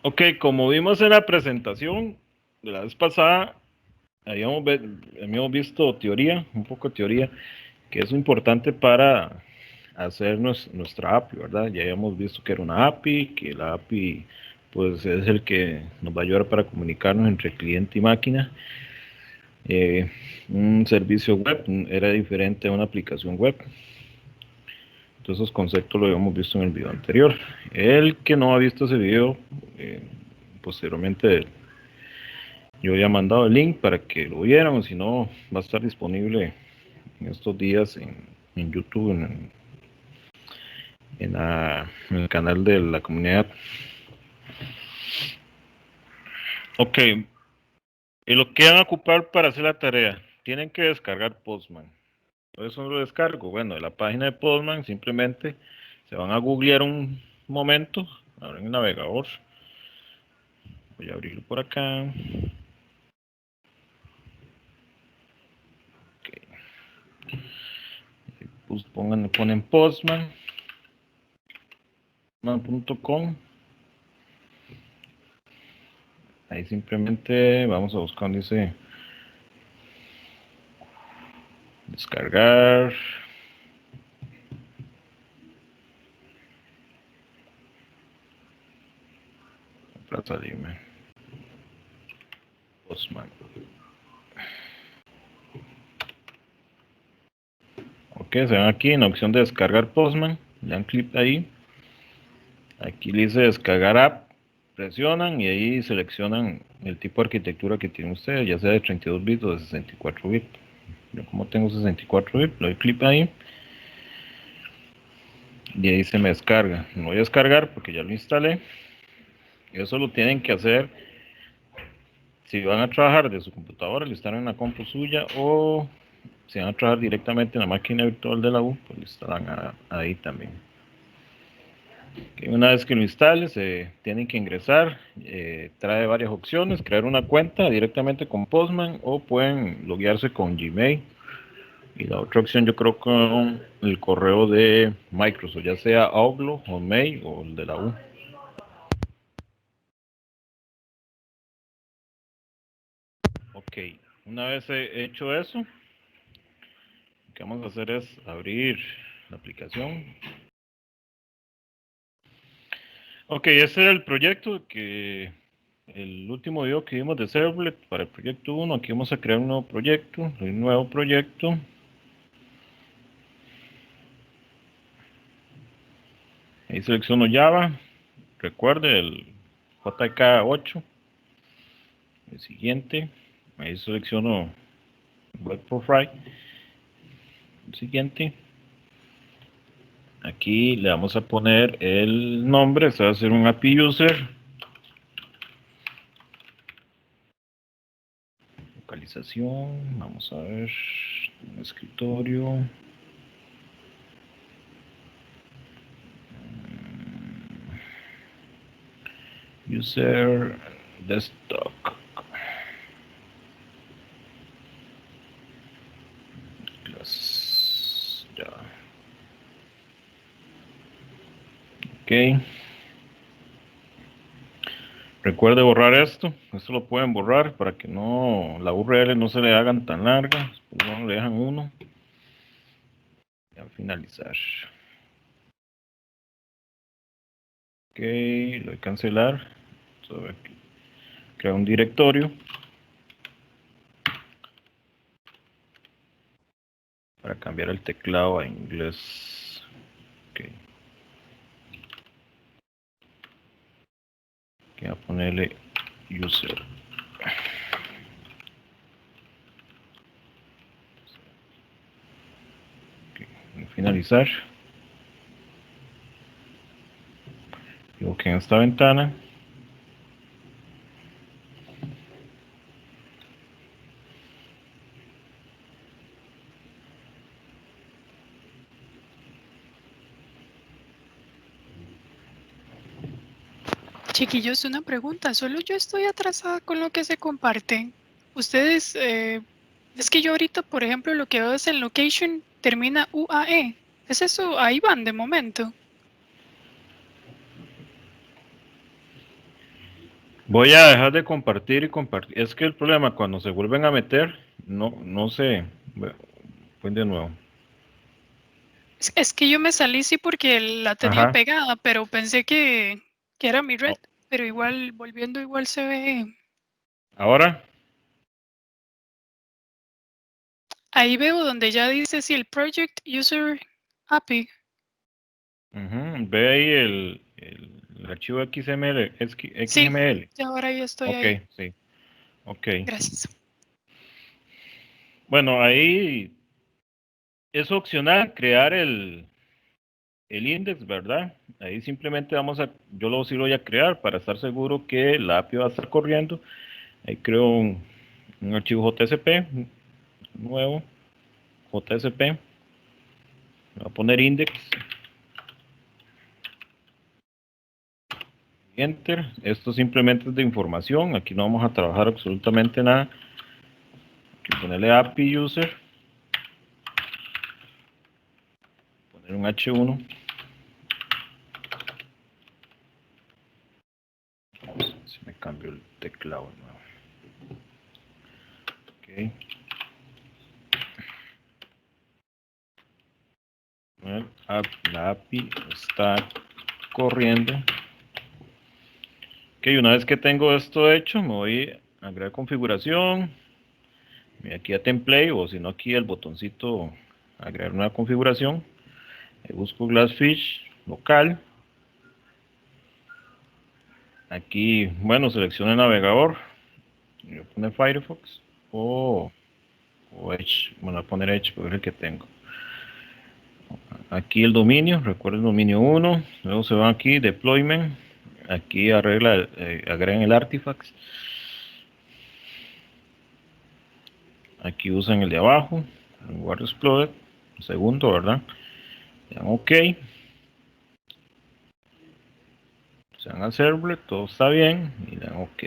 Ok, como vimos en la presentación de la vez pasada, habíamos visto teoría, un poco de teoría, que es importante para hacer nuestra API, ¿verdad? Ya habíamos visto que era una API, que la API pues es el que nos va a ayudar para comunicarnos entre cliente y máquina. Un servicio web era diferente a una aplicación web. Todos esos conceptos lo habíamos visto en el video anterior. El que no ha visto ese video, posteriormente yo había mandado el link para que lo vieran, o si no, va a estar disponible en estos días en YouTube, en el canal de la comunidad. Ok, y lo que van a ocupar para hacer la tarea, tienen que descargar Postman. Entonces, ¿dónde lo descargo? Bueno, de la página de Postman simplemente se van a googlear un momento, abren el navegador, voy a abrirlo por acá. Okay. Pues ponen postman.com. Ahí simplemente vamos a buscar donde dice descargar. Para salirme. Postman. Ok, se van aquí en la opción de descargar Postman. Le dan clic ahí. Aquí le dice descargar app. Presionan y ahí seleccionan el tipo de arquitectura que tienen ustedes, ya sea de 32 bits o de 64 bits. Yo como tengo 64 bits, le doy clic ahí. Y ahí se me descarga. No voy a descargar porque ya lo instalé. Eso lo tienen que hacer si van a trabajar de su computadora, le instalan en la compu suya, o si van a trabajar directamente en la máquina virtual de la U, pues lo instalan ahí también. Okay, una vez que lo instale, se tienen que ingresar, trae varias opciones, crear una cuenta directamente con Postman o pueden loguearse con Gmail. Y la otra opción yo creo con el correo de Microsoft, ya sea Outlook o Mail o el de la U. Ok, una vez he hecho eso, lo que vamos a hacer es abrir la aplicación. Ok, ese es el proyecto que el último video que vimos de Servlet para el proyecto 1. Aquí vamos a crear un nuevo proyecto. Ahí selecciono Java. Recuerde el JK8. El siguiente. Ahí selecciono Web Profile. El siguiente. Aquí le vamos a poner el nombre. Se va a hacer un API User. Localización. Vamos a ver. Un escritorio. User desktop. Class. Ya. Ok. Recuerde borrar esto. Esto lo pueden borrar para que no la URL no se le hagan tan largas. No le dejan uno. Y al finalizar. Ok. Le doy cancelar. Crear un directorio. Para cambiar el teclado a inglés. Ok. Voy a ponerle user. Okay. Finalizar. Digo que en esta ventana. Chiquillos, una pregunta. Solo yo estoy atrasada con lo que se comparte. Ustedes, es que yo ahorita, por ejemplo, lo que veo es en location termina UAE. ¿Es eso? Ahí van de momento. Voy a dejar de compartir y compartir. Es que el problema cuando se vuelven a meter, no sé. Pues de nuevo. Es que yo me salí sí porque la tenía Ajá. pegada, pero pensé que era mi red. Oh, Pero igual, volviendo igual se ve. ahora, Ahí veo donde ya dice si el Project User API. ve ahí el archivo XML, Sí, XML. ya ahora ya estoy Ok, ahí. sí. Ok. Gracias. Bueno, ahí es opcional crear el index, ¿verdad? Ahí simplemente sí lo voy a crear para estar seguro que la API va a estar corriendo. Ahí creo un archivo JSP nuevo, JSP. Voy a poner index, enter. Esto simplemente es de información. Aquí no vamos a trabajar absolutamente nada. Aquí ponerle API user, poner un H1. Se me cambió el teclado de nuevo. Ok. La API está corriendo. Ok, una vez que tengo esto hecho, me voy a agregar configuración. Aquí a template, o si no aquí el botoncito agregar nueva configuración. Busco Glassfish local. Aquí, bueno, selecciono el navegador. Voy a poner Firefox o Edge. Bueno, voy a poner Edge porque es el que tengo. Aquí el dominio, recuerden el dominio 1. Luego se van aquí, deployment. Aquí agregan el artifacts. Aquí usan el de abajo, el Word Explorer, el segundo, ¿verdad? Le dan OK. Se van al server, todo está bien y le dan OK.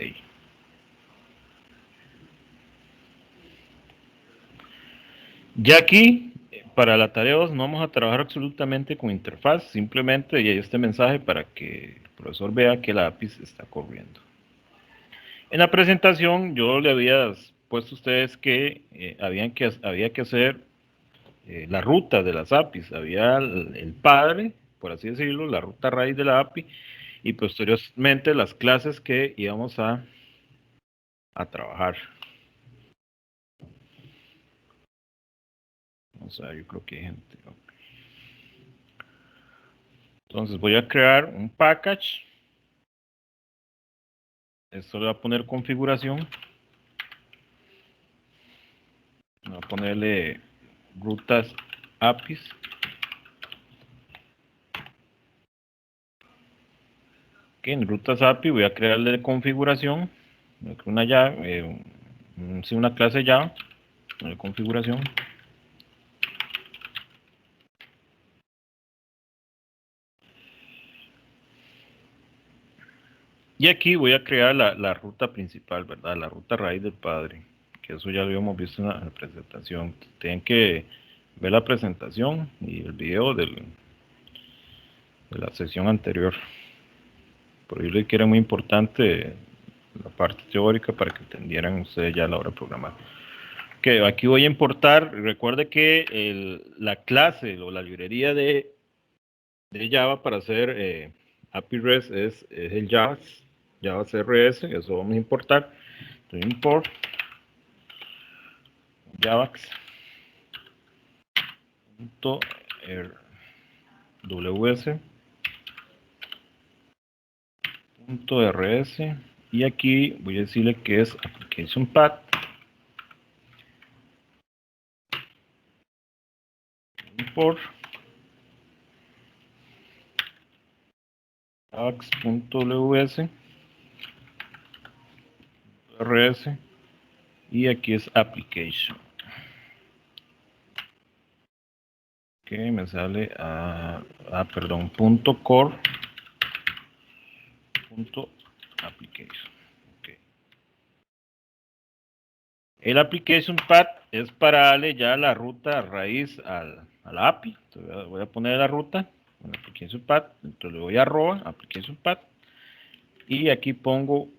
Ya aquí, para la tarea 2, no vamos a trabajar absolutamente con interfaz, simplemente y hay este mensaje para que el profesor vea que la API está corriendo. En la presentación yo le había puesto a ustedes que, había que hacer la ruta de las APIs. Había el padre, por así decirlo, la ruta raíz de la API y posteriormente las clases que íbamos a trabajar. O sea, yo creo que hay gente. Entonces voy a crear un package. Esto le va a poner configuración. Voy a ponerle rutas APIs. Ok, en rutas API voy a crearle configuración. Una llave, sí, una clase Java de configuración. Y aquí voy a crear la ruta principal, ¿verdad? La ruta raíz del padre. Que eso ya lo habíamos visto en la presentación. Tienen que ver la presentación y el video de la sesión anterior. Por ello que era muy importante la parte teórica para que entendieran ustedes ya la hora de programar. Que aquí voy a importar, recuerde que la clase o la librería de Java para hacer API REST es el Java CRS, eso vamos a importar. Entonces import javax.ws.rs y aquí voy a decirle que es application path import javax.ws.rs y aquí es application. Que me sale perdón, .core .application. Okay. El application path es para darle ya la ruta raíz a la API. Entonces voy a poner la ruta, el application path, entonces le voy a application path y aquí pongo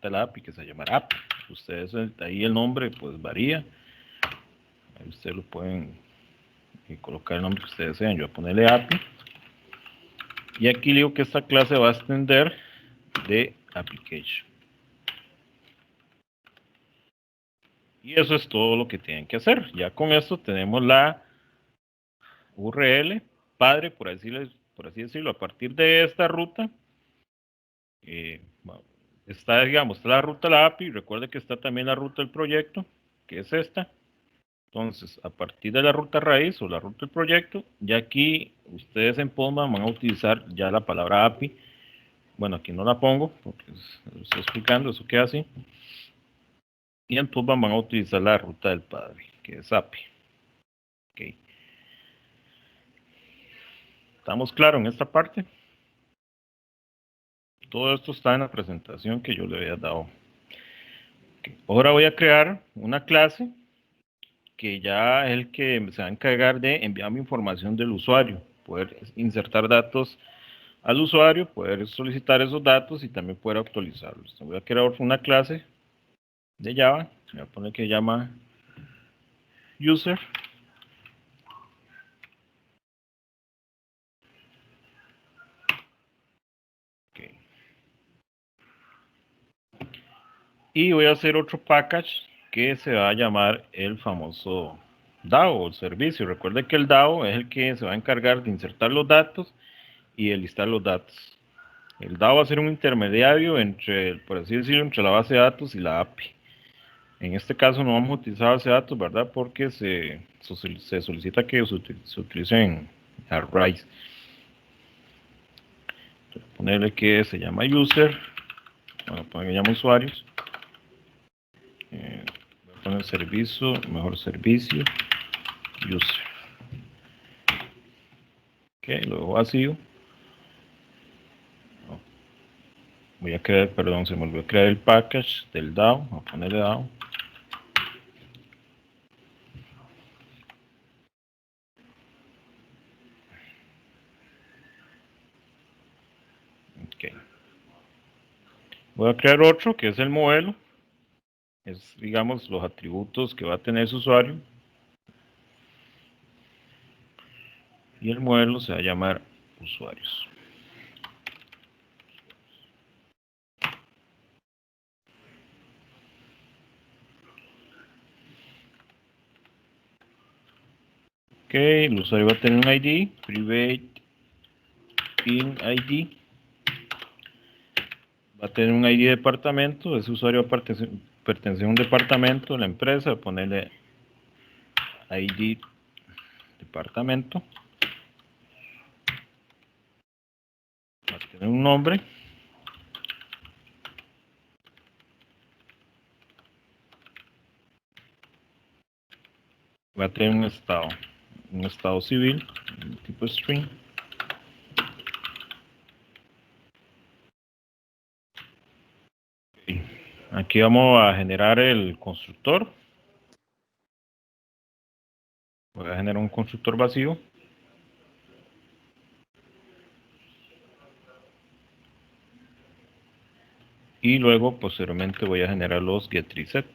ruta de la API que se llama API. Ustedes, ahí el nombre pues varía. Ahí ustedes lo pueden colocar el nombre que ustedes desean. Yo voy a ponerle API. Y aquí digo que esta clase va a extender de application. Y eso es todo lo que tienen que hacer. Ya con esto tenemos la URL padre, por así decirlo, a partir de esta ruta. Está, digamos, está la ruta de la API. Recuerde que está también la ruta del proyecto, que es esta. Entonces, a partir de la ruta raíz o la ruta del proyecto, ya aquí ustedes en Postman van a utilizar ya la palabra API. Bueno, aquí no la pongo porque lo estoy explicando, eso queda así. Y en Postman van a utilizar la ruta del padre, que es API. Okay. ¿Estamos claros en esta parte? Todo esto está en la presentación que yo le había dado. Okay. Ahora voy a crear una clase que ya es el que se va a encargar de enviarme información del usuario, poder insertar datos al usuario, poder solicitar esos datos y también poder actualizarlos. Voy a crear una clase de Java, voy a poner que se llama user. Okay. Y voy a hacer otro package que se va a llamar el famoso DAO, el servicio. Recuerde que el DAO es el que se va a encargar de insertar los datos y de listar los datos. El DAO va a ser un intermediario entre, por así decirlo, entre la base de datos y la API. En este caso no vamos a utilizar base de datos, ¿verdad? Porque se solicita que se utilicen arrays. Entonces, ponerle que se llama user, bueno, poner que llama usuarios. Voy a poner servicio, mejor servicio, user. Ok, luego vacío. Voy a crear, perdón, se me olvidó crear el package del DAO. Voy a ponerle DAO. Ok. Voy a crear otro que es el modelo. Es, digamos, los atributos que va a tener su usuario. Y el modelo se va a llamar usuarios. Ok, el usuario va a tener un ID, private in ID. Va a tener un ID de departamento, ese usuario va a pertenecer a un departamento de la empresa, va a ponerle ID departamento. Va a tener un nombre. Va a tener un estado civil, tipo string. Okay. Aquí vamos a generar el constructor. Voy a generar un constructor vacío. Y luego, posteriormente, voy a generar los getReset.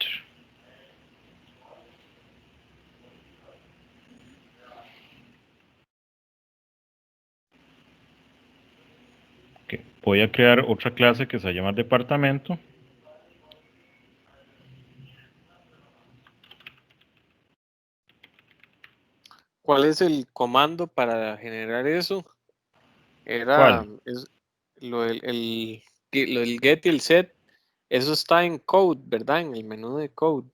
Okay. Voy a crear otra clase que se llama departamento. ¿Cuál es el comando para generar eso? ¿Cuál? Lo del get y el set. Eso está en code, ¿verdad? En el menú de code.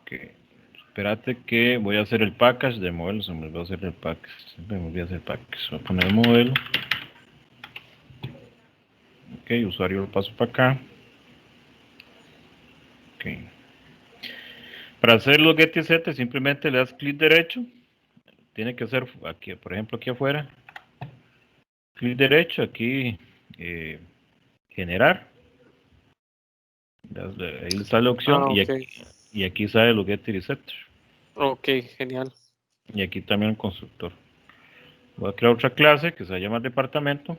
Okay. Espérate que voy a hacer el package de modelo. Se me va a hacer el package. Siempre me olvido hacer package. Voy a poner el modelo. Ok, usuario lo paso para acá. Ok. Para hacer los get y set simplemente le das clic derecho. Tiene que ser aquí, por ejemplo, aquí afuera. Clic derecho, aquí generar. Ahí sale la opción Okay. y aquí sale los get y set. Ok, genial. Y aquí también el constructor. Voy a crear otra clase que se llama departamento.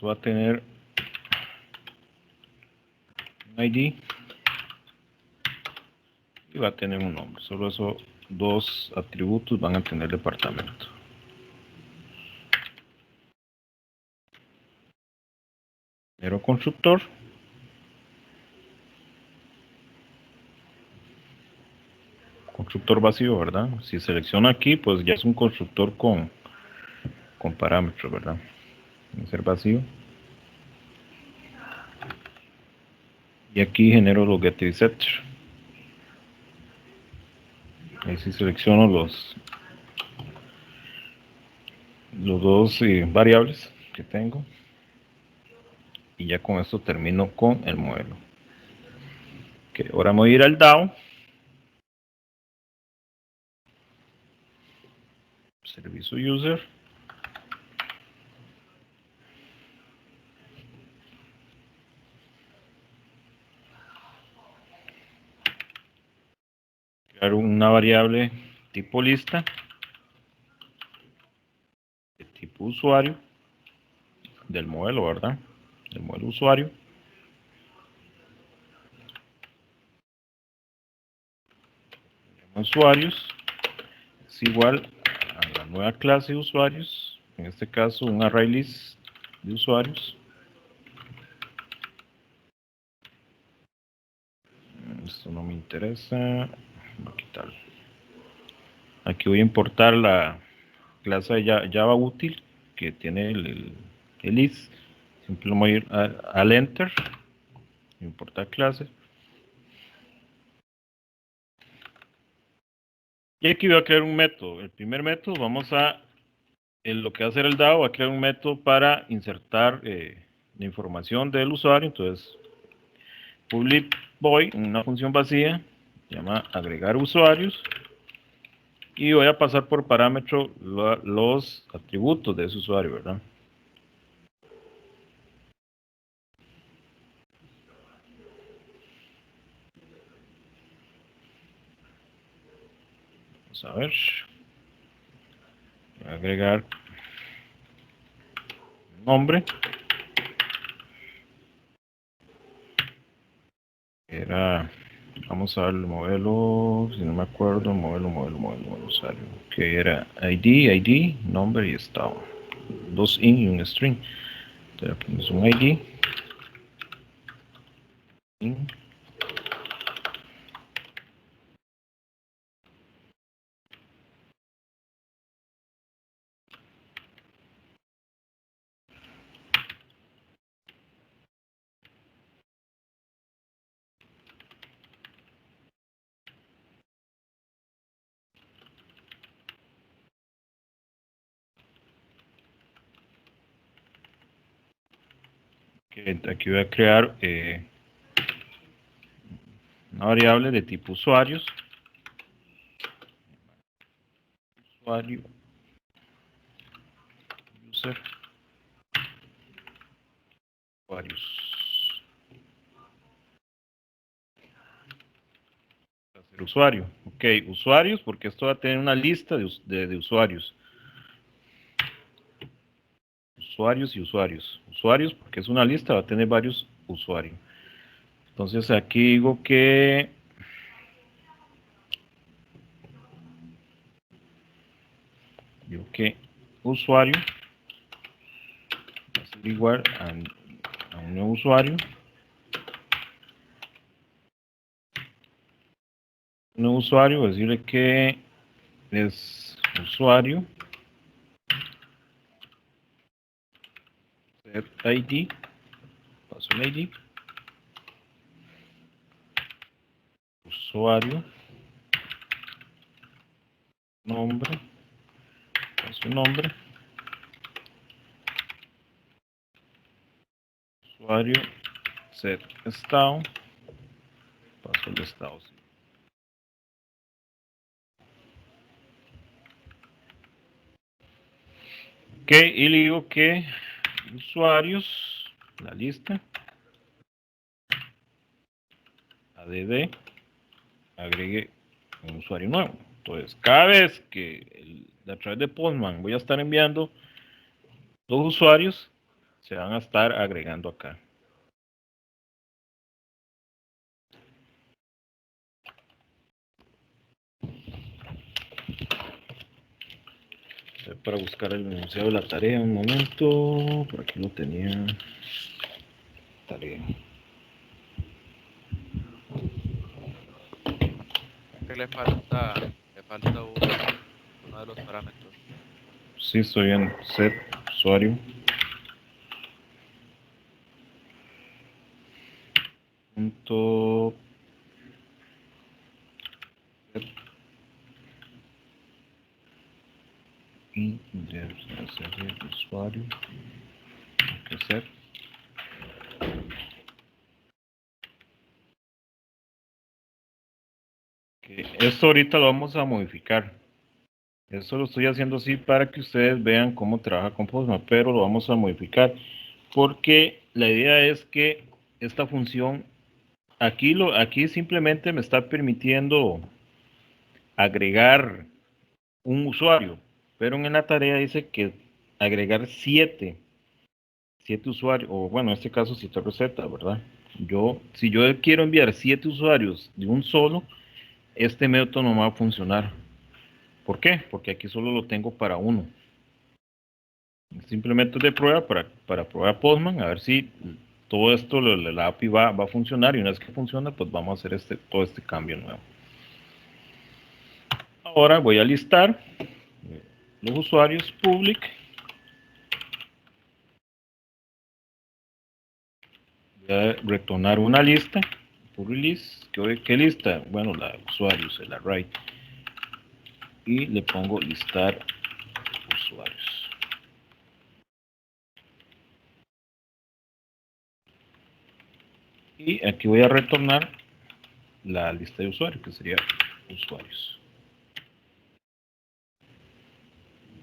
esto va a tener un ID y va a tener un nombre. Solo esos dos atributos van a tener departamento. Genero constructor. Constructor vacío, ¿verdad? Si selecciono aquí, pues ya es un constructor con parámetros, ¿verdad? Va a ser vacío. Y aquí genero los getter y setter. Ahí sí selecciono los dos variables que tengo. Y ya con esto termino con el modelo. Okay, ahora me voy a ir al DAO. Servicio user. Crear una variable tipo lista. De tipo usuario. Del modelo, ¿verdad? Del modelo usuario. Usuarios es igual a la nueva clase de usuarios, en este caso un array list de usuarios. Esto no me interesa, voy a quitarlo. Aquí voy a importar la clase de Java útil que tiene el list. Simplemente voy a ir al enter, importar clase. Y aquí voy a crear un método. El primer método vamos a, lo que va a hacer el DAO, va a crear un método para insertar la información del usuario. Entonces, public void, una función vacía, se llama agregar usuarios. Y voy a pasar por parámetro los atributos de ese usuario, ¿verdad? Vamos a ver. Voy a agregar nombre. Era, vamos a ver el modelo, si no me acuerdo, modelo usuario. Que era ID, nombre y estado. Dos int y un string. Entonces, un ID. Int. Aquí voy a crear una variable de tipo usuarios. Usuario. User. Usuarios. Hacer usuario. Ok, usuarios, porque esto va a tener una lista de usuarios. Usuarios y usuarios. Usuarios, porque es una lista, va a tener varios usuarios. Entonces aquí digo que usuario va a ser igual a un nuevo usuario. Un nuevo usuario, voy a decirle que es usuario. Set ID. Paso el ID. Usuario. Nombre. Paso el nombre. Usuario. Set estado. Paso el estado. Ok, y le digo que usuarios, la lista, add, agregue un usuario nuevo. Entonces, cada vez que a través de Postman voy a estar enviando dos usuarios, se van a estar agregando acá. Para buscar el enunciado de la tarea, un momento, por aquí lo tenía. Tarea. Que le falta uno de los parámetros. Sí, estoy en set usuario. Punto. Y tendría que ser usuario. Que ser. Esto ahorita lo vamos a modificar. Esto lo estoy haciendo así para que ustedes vean cómo trabaja con Postman, pero lo vamos a modificar porque la idea es que esta función aquí simplemente me está permitiendo agregar un usuario, pero en la tarea dice que agregar 7 usuarios, o bueno, en este caso 7 recetas, ¿verdad? Si yo quiero enviar 7 usuarios de un solo, este método no va a funcionar. ¿Por qué? Porque aquí solo lo tengo para uno. Simplemente es de prueba para probar Postman, a ver si todo esto, la API va a funcionar, y una vez que funciona, pues vamos a hacer todo este cambio nuevo. Ahora voy a listar los usuarios public. Voy a retornar una lista por release. ¿Qué lista? Bueno, la de usuarios, el array. Y le pongo listar usuarios. Y aquí voy a retornar la lista de usuarios, que sería usuarios.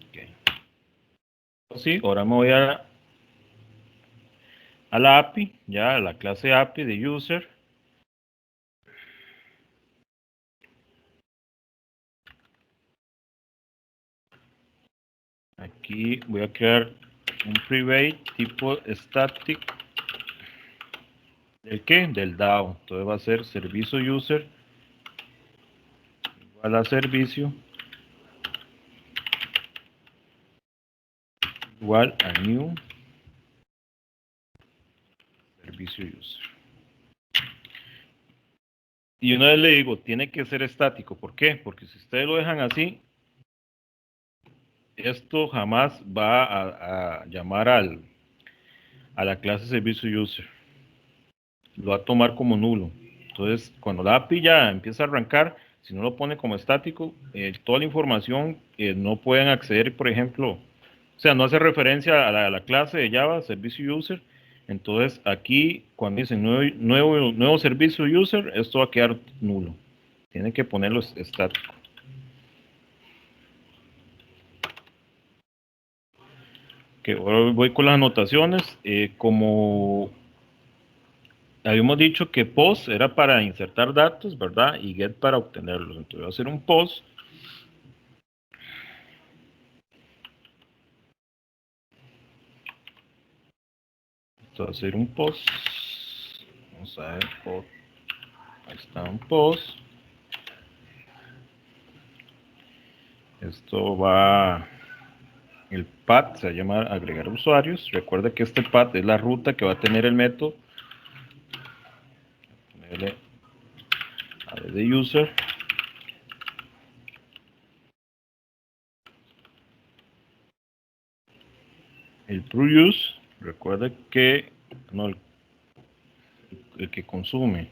Okay. Sí, ahora me voy a la API, ya a la clase API de user. Aquí voy a crear un private tipo static. ¿Del qué? Del DAO. Entonces va a ser servicio user igual a servicio igual a new servicio user. Y una vez le digo, tiene que ser estático. ¿Por qué? Porque si ustedes lo dejan así, esto jamás va a llamar a la clase servicio user. Lo va a tomar como nulo. Entonces, cuando la API ya empieza a arrancar, si no lo pone como estático, toda la información no pueden acceder, por ejemplo, o sea, no hace referencia a la clase de Java, servicio user. Entonces, aquí, cuando dicen nuevo servicio user, esto va a quedar nulo. Tiene que ponerlo estático. Que ahora voy con las anotaciones. Como habíamos dicho que post era para insertar datos, ¿verdad? Y get para obtenerlos. Entonces voy a hacer un post. Voy a hacer un post. Vamos a ver, post. Ahí está un post. Esto va, el path se va a llamar agregar usuarios. Recuerda que este path es la ruta que va a tener el método. Ponerle a de user. El produce, recuerda que no, el que consume.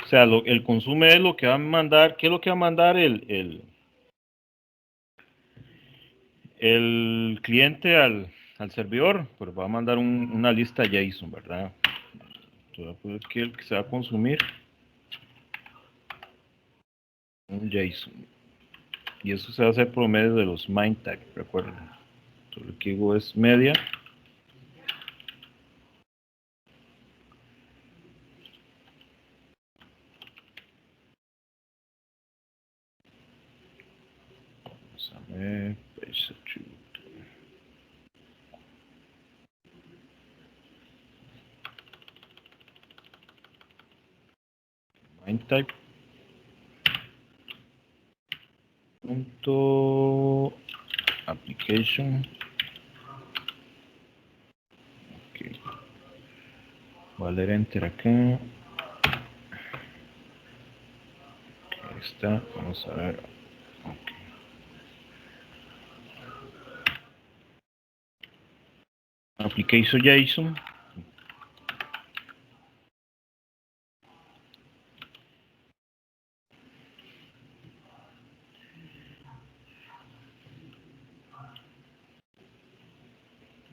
O sea, el consume es lo que va a mandar. ¿Qué es lo que va a mandar el cliente al servidor? Pues va a mandar una lista JSON, ¿verdad? Entonces, aquí el que se va a consumir un JSON. Y eso se va a hacer por medio de los main tags, recuerden. Entonces, lo que digo es media. Vamos a ver, page attribute. Find type punto application. Okay. Voy a leer enter acá. Ahí está, vamos a ver. Okay. Application JSON.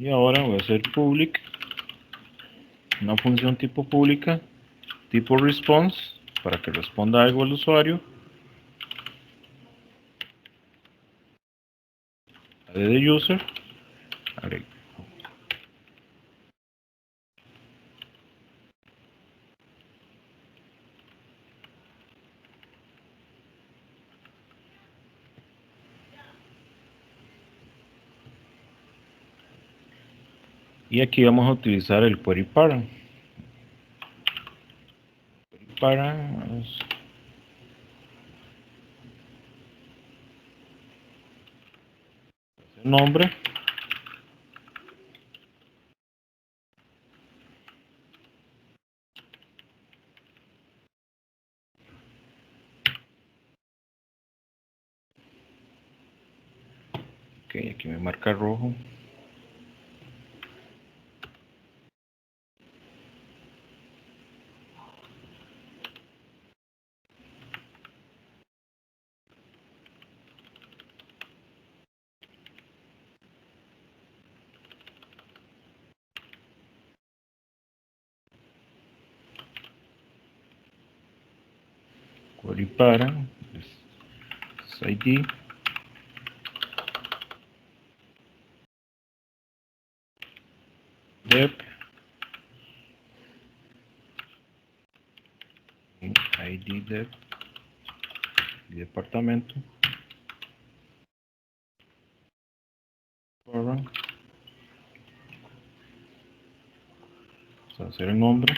Y ahora voy a hacer public, una función tipo pública, tipo response, para que responda algo al usuario. De user, agrego. Y aquí vamos a utilizar el query parent. Para el nombre. Ok, aquí me marca rojo. Query para ID dep ID dep y departamento para vamos a hacer el nombre.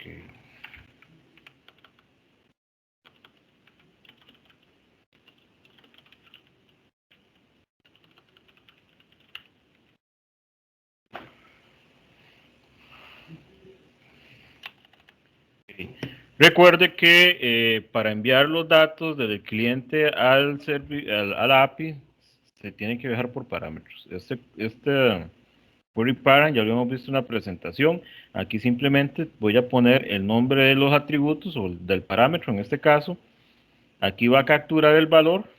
Okay. Recuerde que para enviar los datos del cliente al API se tiene que viajar por parámetros. Este query parent ya lo hemos visto en la presentación. Aquí simplemente voy a poner el nombre de los atributos o del parámetro en este caso. Aquí va a capturar el valor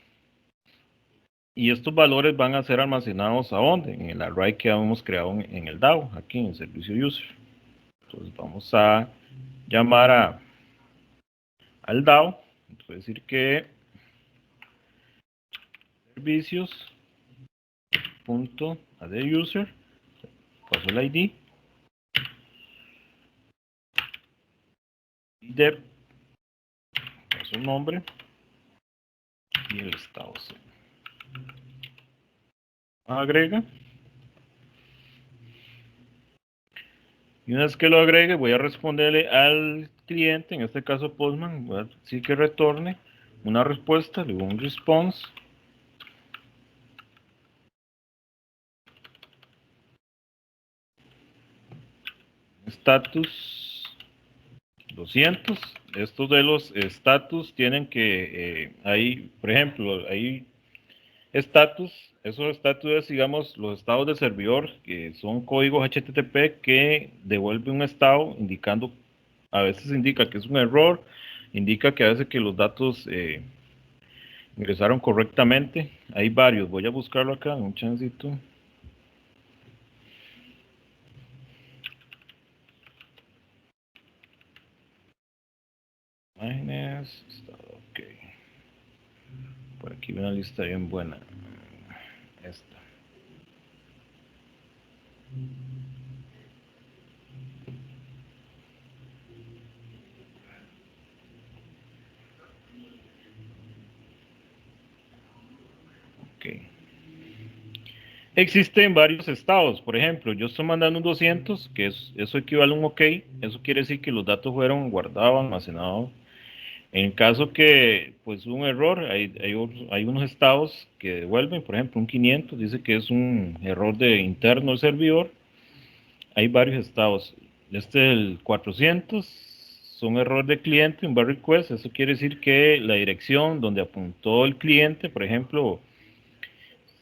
y estos valores van a ser almacenados ¿a dónde? En el array que hemos creado en el DAO, aquí en el servicio user. Entonces vamos a llamar al DAO. Voy a decir que servicios.addUser, paso el ID, dep, paso el nombre y el estado. Agrega. Y una vez que lo agregue, voy a responderle al cliente, en este caso Postman, voy a decir que retorne una respuesta, luego un response. Status 200. Estos de los status tienen que, hay, por ejemplo, hay status, esos status es, digamos, los estados de servidor, que son códigos HTTP que devuelve un estado indicando, a veces indica que es un error, indica que a veces que los datos ingresaron correctamente. Hay varios, voy a buscarlo acá, un chancito. Imágenes, ok. Por aquí una lista bien buena. Esta. Ok. Existen varios estados, por ejemplo, yo estoy mandando un 200, que eso equivale a un OK, eso quiere decir que los datos fueron guardados, almacenados. En caso que, pues, un error, hay unos estados que devuelven, por ejemplo, un 500, dice que es un error de interno del servidor. Hay varios estados. Este es el 400, son error de cliente, un bar request, eso quiere decir que la dirección donde apuntó el cliente, por ejemplo,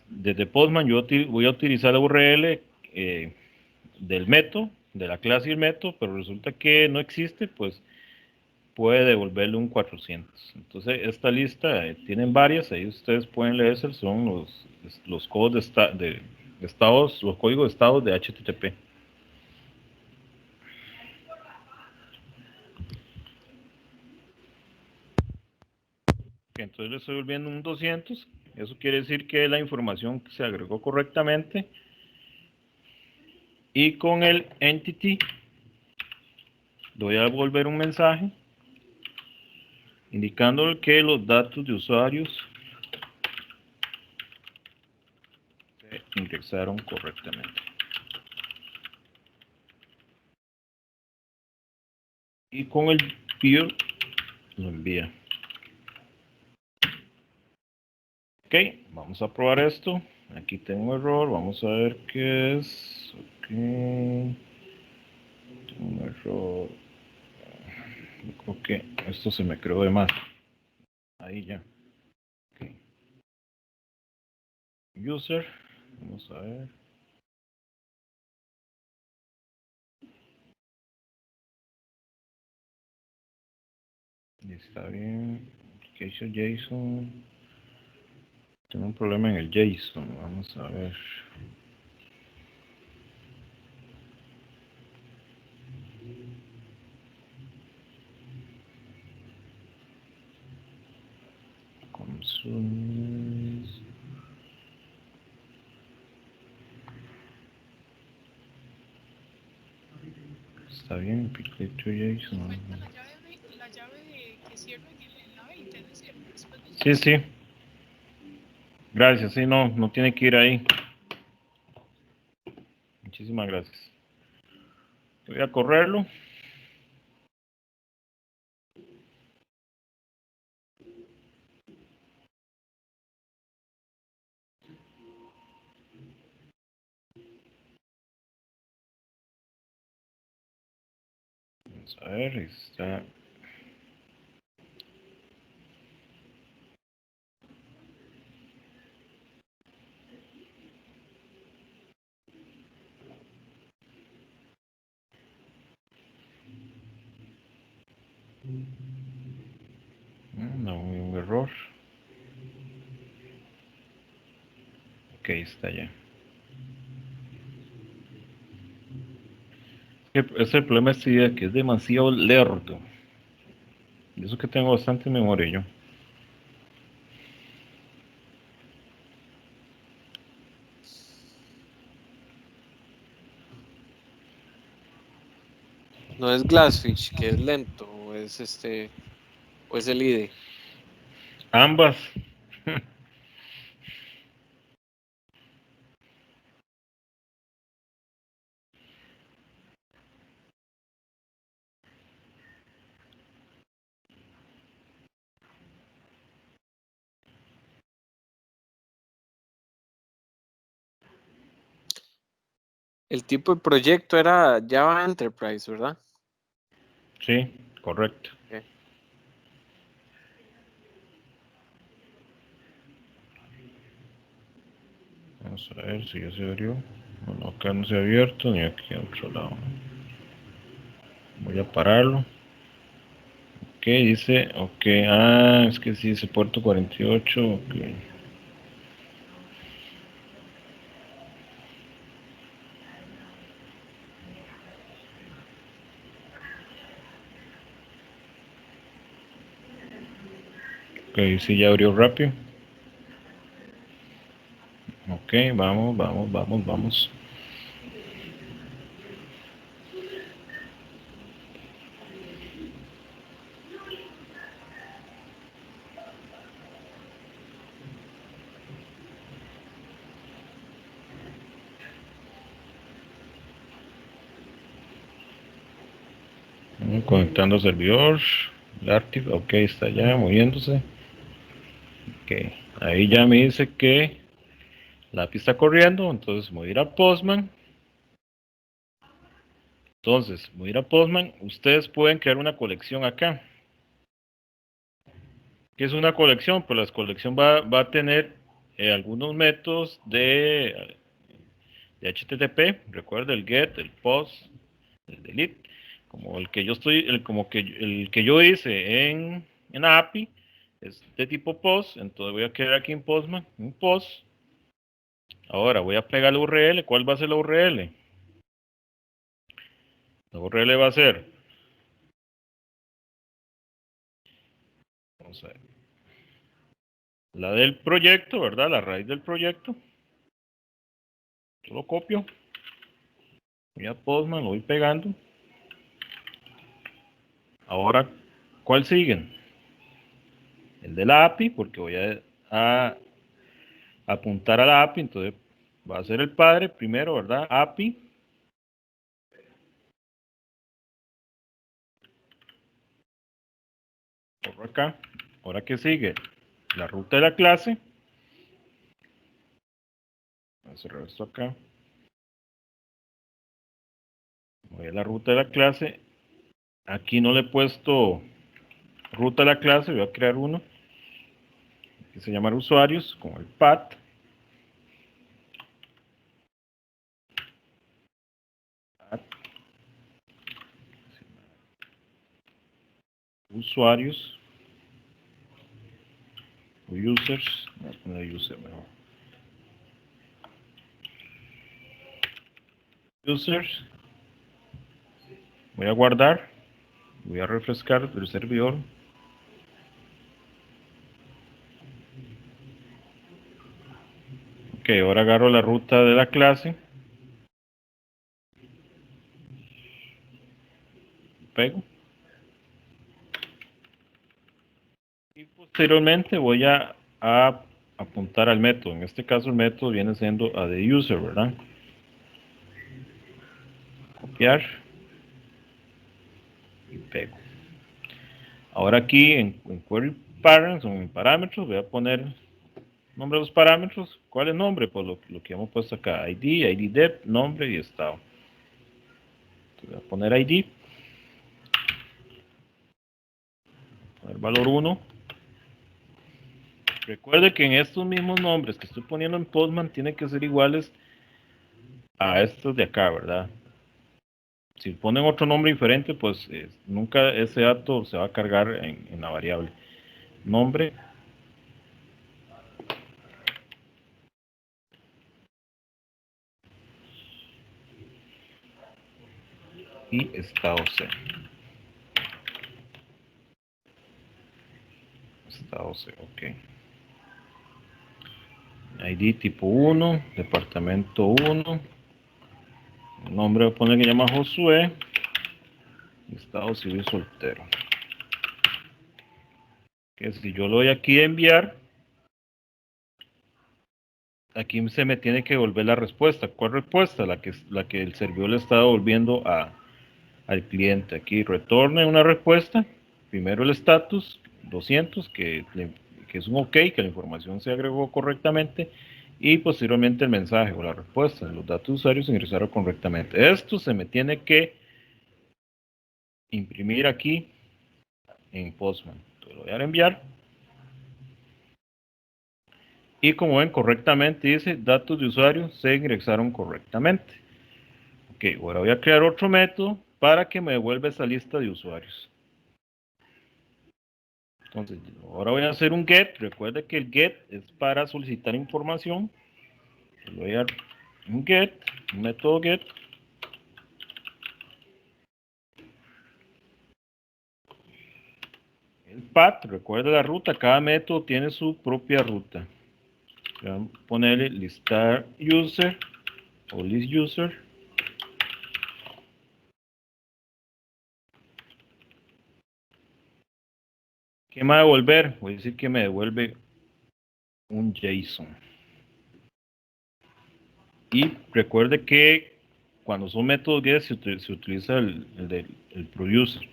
desde Postman yo voy a utilizar la URL del método, de la clase y el método, pero resulta que no existe, pues puede devolverle un 400. Entonces, esta lista tienen varias, ahí ustedes pueden leerse, son los codos de estados, los códigos de estados de HTTP. Entonces le estoy volviendo un 200, eso quiere decir que la información se agregó correctamente, y con el entity le voy a devolver un mensaje indicando que los datos de usuarios se indexaron correctamente. Y con el peer lo envía. Ok, vamos a probar esto. Aquí tengo un error, vamos a ver qué es. Ok, tengo un error. Yo creo que esto se me creó de más. Ahí ya. Okay. User, vamos a ver. Está bien. Application JSON. Tengo un problema en el JSON. Vamos a ver. Consumes. Está bien. Application JSON. Cuenta la llave que cierra en la 20, ¿no es cierto? Después de Sí, sí. Gracias. Sí, no tiene que ir ahí. Muchísimas gracias. Voy a correrlo. Vamos a ver, está. No, un error. Ok, está ya. Ese problema es que es demasiado lerdo. Y eso que tengo bastante memoria yo. No es Glassfish, que es lento, o es o es el IDE. Ambas. El tipo de proyecto era Java Enterprise, ¿verdad? Sí, correcto. Ok. Vamos a ver si ya se abrió. Bueno, acá no se ha abierto ni aquí a otro lado. Voy a pararlo. Ok. dice, ok, es que sí dice puerto 48, ok. Ok, sí, ya abrió rápido. Ok, vamos. Conectando servidor. Active, ok, está ya moviéndose. Ok, ahí ya me dice que la API está corriendo, entonces voy a ir a Postman. Entonces, voy a ir a Postman. Ustedes pueden crear una colección acá. ¿Qué es una colección? Pues la colección va a tener algunos métodos de HTTP. Recuerda el get, el post, el delete. Como el que yo el que yo hice en la API es de tipo post. Entonces voy a crear aquí en Postman un post. Ahora voy a pegar la URL. ¿Cuál va a ser la URL? La URL va a ser, vamos a ver, la del proyecto, ¿verdad? La raíz del proyecto. Yo lo copio. Voy a Postman, lo voy pegando. Ahora, ¿cuál siguen? El de la API, porque voy a apuntar a la API, entonces va a ser el padre primero, ¿verdad? API. Por acá. Ahora, ¿qué sigue? La ruta de la clase. Voy a cerrar esto acá. Voy a la ruta de la clase. Aquí no le he puesto ruta de la clase, voy a crear uno que se llama usuarios, con el path. Usuarios o users, voy a poner user mejor. Users, voy a guardar, voy a refrescar el servidor. Ok, ahora agarro la ruta de la clase, pego y posteriormente voy a apuntar al método. En este caso el método viene siendo a the user, ¿verdad? Copiar y pego. Ahora aquí en query parents o en parámetros voy a poner nombre de los parámetros. ¿Cuál es el nombre? Pues lo que hemos puesto acá, ID dep, nombre y estado. Entonces voy a poner ID, poner valor 1. Recuerde que en estos mismos nombres que estoy poniendo en Postman tienen que ser iguales a estos de acá, ¿verdad? Si ponen otro nombre diferente, pues nunca ese dato se va a cargar en la variable. Nombre y estado C. Estado C, ok. ID tipo 1, departamento 1. El nombre voy a poner que se llama Josué. Estado civil soltero. Que si yo lo doy aquí a enviar, aquí se me tiene que devolver la respuesta. ¿Cuál respuesta? La que el servidor le está devolviendo al cliente. Aquí retorne una respuesta. Primero el status 200, que es un OK, que la información se agregó correctamente. Y posteriormente el mensaje o la respuesta. Los datos de usuarios se ingresaron correctamente. Esto se me tiene que imprimir aquí en Postman. Entonces, lo voy a enviar. Y como ven correctamente dice datos de usuario se ingresaron correctamente. Ok, ahora voy a crear otro método para que me devuelva esa lista de usuarios. Entonces, ahora voy a hacer un get. Recuerde que el get es para solicitar información. Voy a dar un get, un método get. El path, recuerde la ruta. Cada método tiene su propia ruta. Voy a ponerle listar user o list user. ¿Qué me va a devolver? Voy a decir que me devuelve un JSON. Y recuerde que cuando son métodos get se utiliza el producer.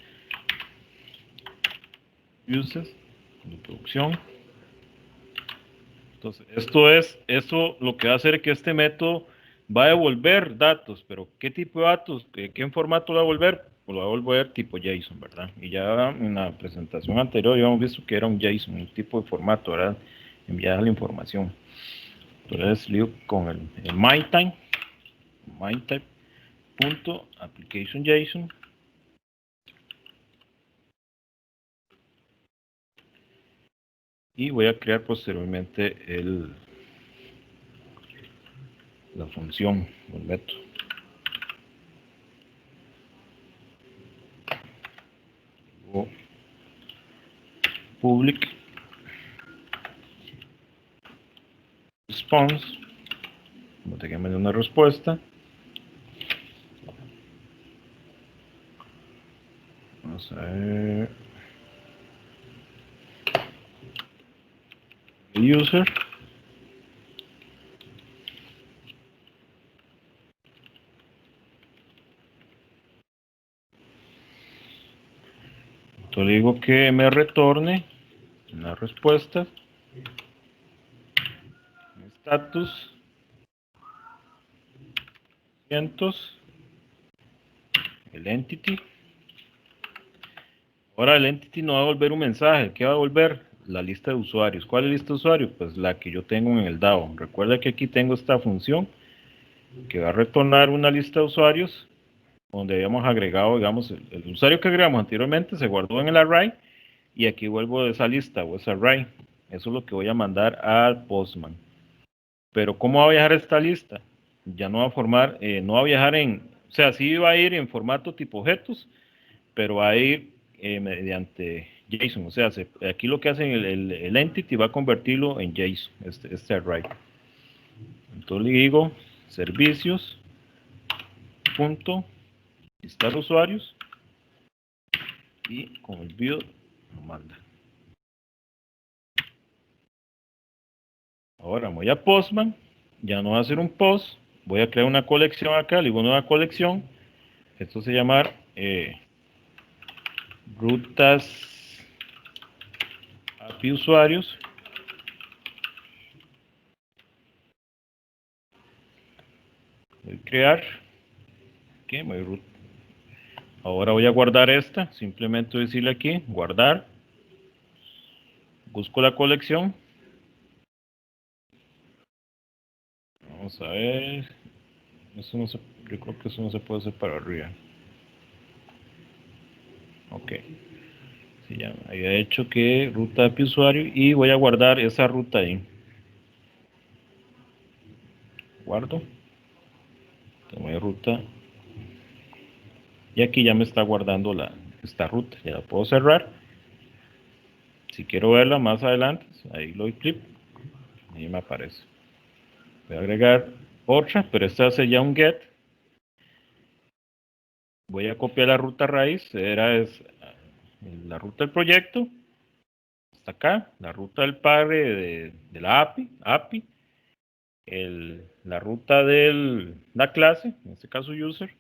Uses de producción. Entonces, esto lo que va a hacer es que este método va a devolver datos, pero ¿qué tipo de datos? ¿Qué formato lo va a devolver? Pues lo va a devolver tipo JSON, ¿verdad? Y ya en la presentación anterior ya hemos visto que era un JSON, un tipo de formato, ¿verdad? Enviar la información. Entonces, lío con el myType.applicationJSON. Y voy a crear posteriormente la función o el método. Luego, public response, como tengamos una respuesta. Vamos a ver el user. Entonces le digo que me retorne una respuesta, status, cientos, el entity. Ahora el entity no va a devolver un mensaje. ¿Qué va a devolver? La lista de usuarios. ¿Cuál es la lista de usuarios? Pues la que yo tengo en el DAO. Recuerda que aquí tengo esta función que va a retornar una lista de usuarios donde habíamos agregado, digamos, el usuario que agregamos anteriormente se guardó en el array y aquí vuelvo de esa lista o ese array. Eso es lo que voy a mandar al Postman. Pero ¿cómo va a viajar esta lista? Ya no va a formar, no va a viajar o sea, sí va a ir en formato tipo objetos, pero va a ir mediante JSON. O sea, aquí lo que hacen el entity va a convertirlo en JSON, este array. Entonces le digo servicios punto listar usuarios y con el build lo manda. Ahora voy a Postman, ya no va a ser un post, voy a crear una colección acá, le digo nueva colección, esto se llama rutas API usuarios. Voy a crear, okay, ahora voy a guardar esta, simplemente decirle aquí, guardar, busco la colección, vamos a ver, eso no se, yo creo que eso no se puede hacer para arriba. Ok, sí, ya había hecho que ruta API usuario y voy a guardar esa ruta ahí. Guardo, tengo ruta y aquí ya me está guardando esta ruta, ya la puedo cerrar. Si quiero verla más adelante, ahí lo doy clic, ahí me aparece. Voy a agregar otra, pero esta hace ya un get. Voy a copiar la ruta raíz, es la ruta del proyecto, hasta acá, la ruta del padre de la API, la ruta de la clase, en este caso user,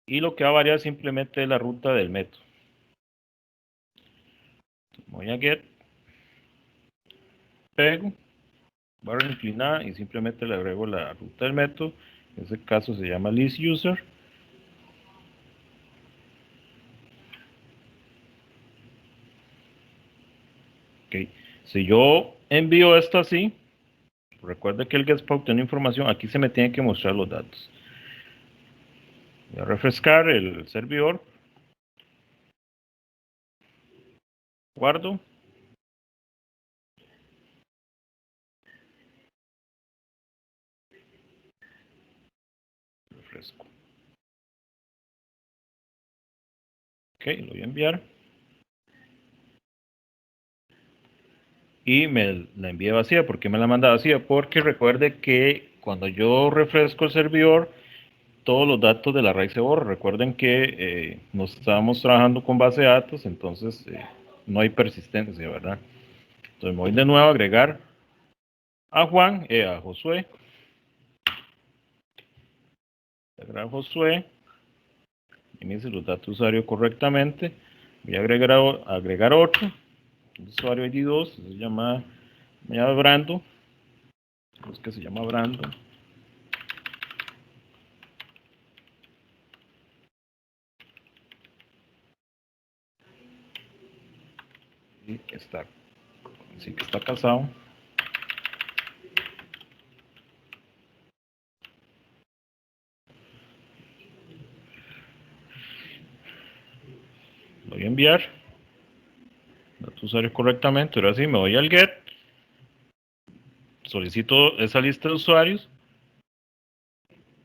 y lo que va a variar simplemente es la ruta del método. Voy a get, pego, barra inclinada y simplemente le agrego la ruta del método, en este caso se llama list user. Okay. Si yo envío esto así, recuerde que el getSpout tiene información, aquí se me tienen que mostrar los datos. Voy a refrescar el servidor. Guardo. Refresco. Ok, lo voy a enviar. Y me la envié vacía. ¿Por qué me la manda vacía? Porque recuerde que cuando yo refresco el servidor, todos los datos de la raíz se borran. Recuerden que nos estábamos trabajando con base de datos, entonces no hay persistencia, ¿verdad? Entonces me voy de nuevo a agregar a Juan, a Josué. Agregar a Josué. Inicie los datos de usuario correctamente. Voy a agregar otro. El usuario ID 2, se llama Brando. Es que se llama Brando. Y está, así que está casado. Lo voy a enviar. Datos usuarios correctamente. Ahora sí, me voy al get. Solicito esa lista de usuarios.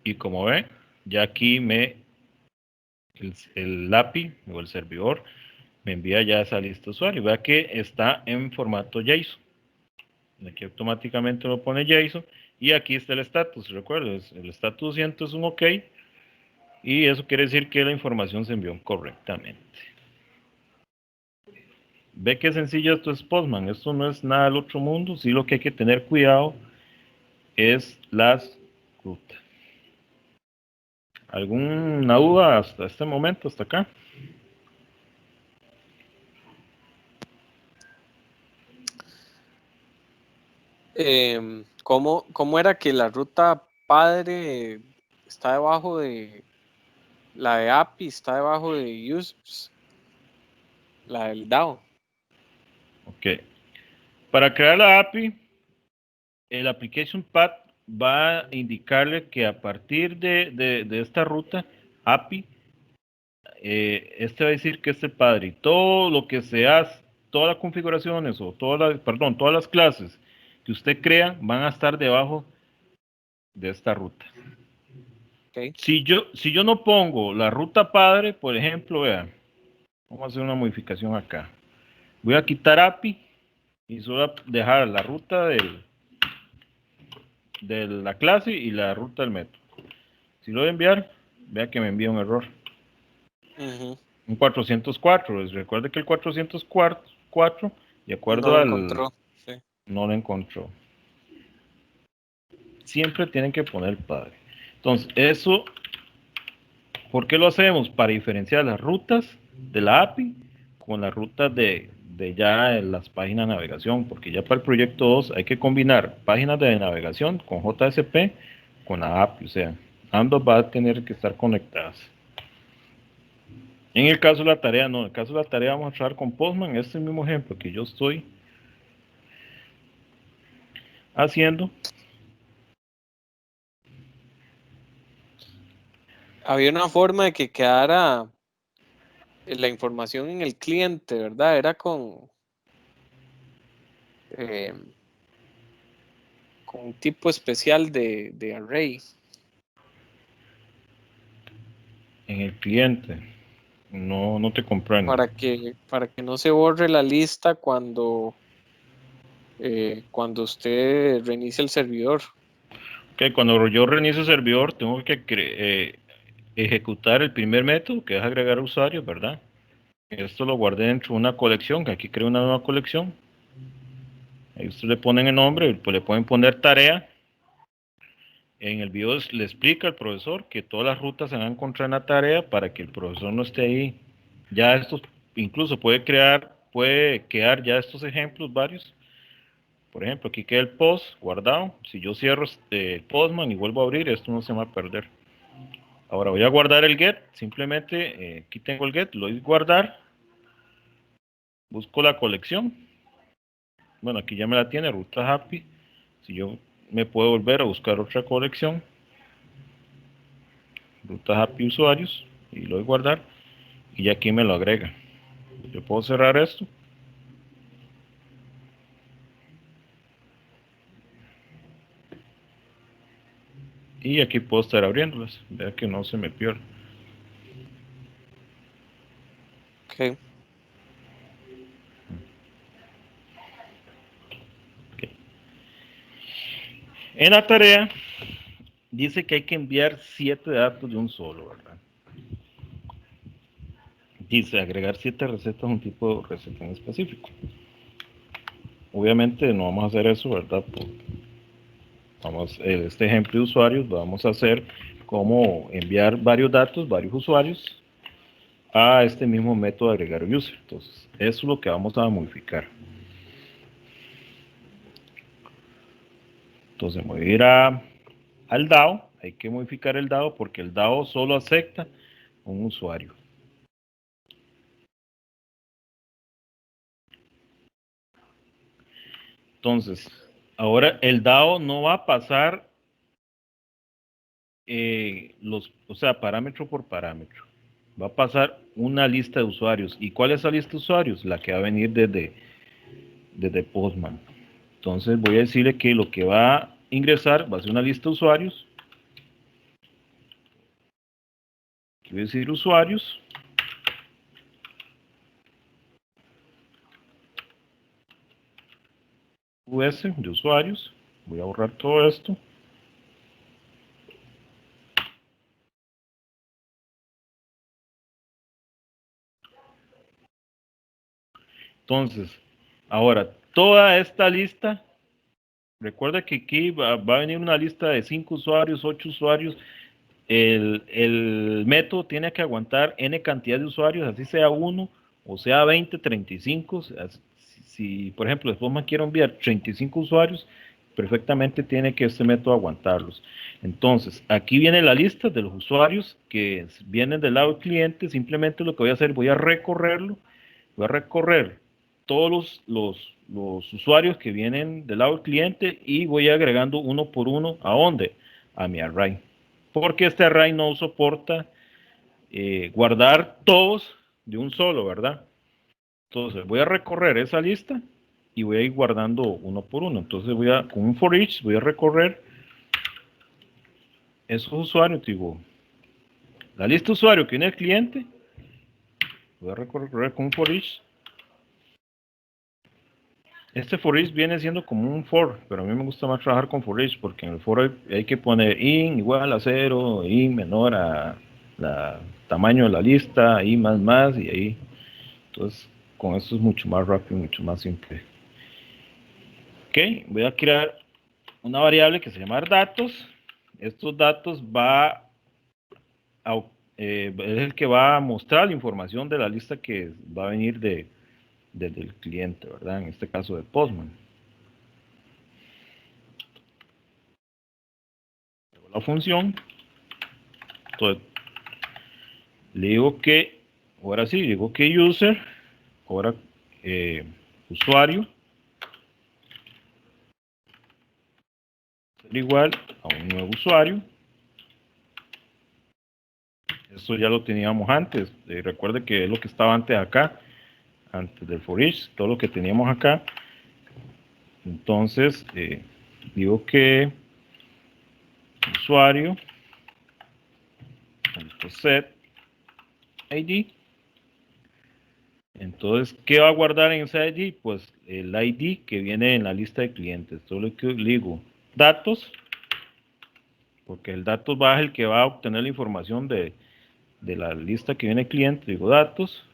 Y como ven, ya aquí el API o el servidor me envía ya esa lista de usuarios. Vea que está en formato JSON. Aquí automáticamente lo pone JSON. Y aquí está el estatus. Recuerden, el estatus 200 es un OK. Y eso quiere decir que la información se envió correctamente. Ve que sencillo esto es Postman. Esto no es nada del otro mundo. Sí, lo que hay que tener cuidado es las rutas. ¿Alguna duda hasta este momento, hasta acá? ¿Cómo era que la ruta padre está debajo de la de API, está debajo de users, la del DAO? Ok. Para crear la API, el application path va a indicarle que a partir de esta ruta API, este va a decir que este padre y todo lo que se hace, todas las configuraciones o todas las clases que usted crea van a estar debajo de esta ruta. Okay. Si yo no pongo la ruta padre, por ejemplo, vean, vamos a hacer una modificación acá. Voy a quitar API y solo dejar la ruta de la clase y la ruta del método. Si lo voy a enviar, vea que me envía un error. Un 404. Recuerde que el 404, de No acuerdo lo al... encontró. Sí. No lo encontró. Siempre tienen que poner padre. Entonces, eso, ¿por qué lo hacemos? Para diferenciar las rutas de la API con las rutas de ya las páginas de navegación, porque ya para el proyecto 2 hay que combinar páginas de navegación con JSP con la API, o sea, ambas van a tener que estar conectadas. En el caso de la tarea, no, en el caso de la tarea vamos a trabajar con Postman, este es el mismo ejemplo que yo estoy haciendo. Había una forma de que quedara la información en el cliente, ¿verdad? Era con un tipo especial de array. En el cliente, no te comprendo. Para que no se borre la lista cuando usted reinicia el servidor. Ok, cuando yo reinicio el servidor, tengo que ejecutar el primer método, que es agregar usuarios, ¿verdad? Esto lo guardé dentro de una colección, que aquí creo una nueva colección. Ahí usted le ponen el nombre, pues le pueden poner tarea. En el video le explica al profesor que todas las rutas se van a encontrar en la tarea para que el profesor no esté ahí. Ya estos, incluso puede quedar ya estos ejemplos varios. Por ejemplo, aquí queda el post guardado. Si yo cierro el Postman y vuelvo a abrir, esto no se va a perder. Ahora voy a guardar el get. Simplemente aquí tengo el get, lo voy a guardar. Busco la colección. Bueno, aquí ya me la tiene, ruta happy. Si yo me puedo volver a buscar otra colección, ruta happy usuarios, y lo voy a guardar. Y ya aquí me lo agrega. Yo puedo cerrar esto Y aquí puedo estar abriéndolas. Vea que no se me pierde. Ok. En la tarea dice que hay que enviar 7 datos de un solo, ¿verdad? Dice agregar 7 recetas a un tipo de receta en específico. Obviamente no vamos a hacer eso, ¿verdad? Este ejemplo de usuarios vamos a hacer como enviar varios datos, varios usuarios a este mismo método de agregar user. Entonces, eso es lo que vamos a modificar. Entonces, voy a ir al DAO. Hay que modificar el DAO porque el DAO solo acepta un usuario. Entonces, ahora el DAO no va a pasar o sea, parámetro por parámetro. Va a pasar una lista de usuarios. ¿Y cuál es la lista de usuarios? La que va a venir desde Postman. Entonces voy a decirle que lo que va a ingresar va a ser una lista de usuarios. Aquí voy a decir usuarios. US de usuarios. Voy a borrar todo esto. Entonces, ahora, toda esta lista, recuerda que aquí va a venir una lista de 5 usuarios, 8 usuarios. El método tiene que aguantar n cantidad de usuarios, así sea 1 o sea 20, 35. Si por ejemplo, después me quiero enviar 35 usuarios, perfectamente tiene que este método aguantarlos. Entonces, aquí viene la lista de los usuarios que vienen del lado del cliente. Simplemente lo que voy a hacer, voy a recorrerlo, voy a recorrer todos los usuarios que vienen del lado del cliente y voy agregando uno por uno. ¿A dónde? A mi array. Porque este array no soporta guardar todos de un solo, ¿verdad? Entonces voy a recorrer esa lista y voy a ir guardando uno por uno. Entonces con un for each, voy a recorrer esos usuarios. Digo, la lista de usuarios que viene el cliente, voy a recorrer con un for each. Este for each viene siendo como un for, pero a mí me gusta más trabajar con for each porque en el for hay que poner in igual a 0, in menor a tamaño de la lista, in más y ahí. Entonces, con esto es mucho más rápido, mucho más simple. Ok, voy a crear una variable que se llama datos. Estos datos es el que va a mostrar la información de la lista que va a venir desde el cliente, ¿verdad? En este caso de Postman. La función, entonces, le digo que, ahora sí, digo que user, ahora usuario, igual a un nuevo usuario. Esto ya lo teníamos antes. Recuerde que es lo que estaba antes acá, antes del for each, todo lo que teníamos acá. Entonces, digo que usuario set ID. Entonces, ¿qué va a guardar en ese ID? Pues el ID que viene en la lista de clientes. Solo que le digo datos, porque el datos va a ser el que va a obtener la información de la lista que viene cliente. Digo datos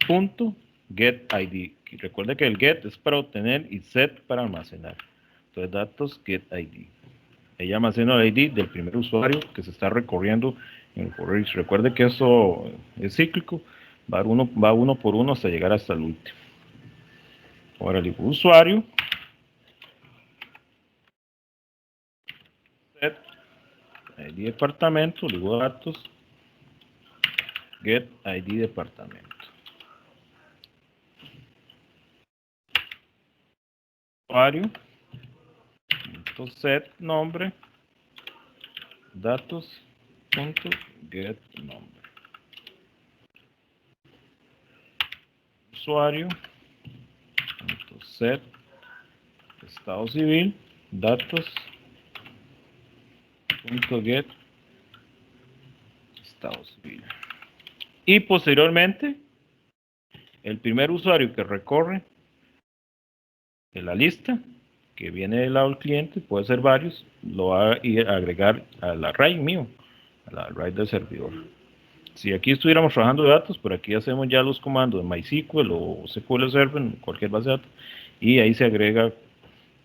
punto get ID. Recuerde que el get es para obtener y set para almacenar. Entonces datos get ID. Ella almacena el ID del primer usuario que se está recorriendo en el for each. Recuerde que eso es cíclico, va uno por uno hasta llegar hasta el último. Ahora digo usuario set ID departamento, digo datos get ID departamento. Usuario set nombre datos punto get nombre. Usuario punto set estado civil datos punto get estado civil. Y posteriormente, el primer usuario que recorre de la lista que viene del lado del cliente, puede ser varios, lo va a ir a agregar al array mío, al array del servidor. Si aquí estuviéramos trabajando de datos, por aquí hacemos ya los comandos de MySQL o SQL Server, cualquier base de datos, y ahí se agrega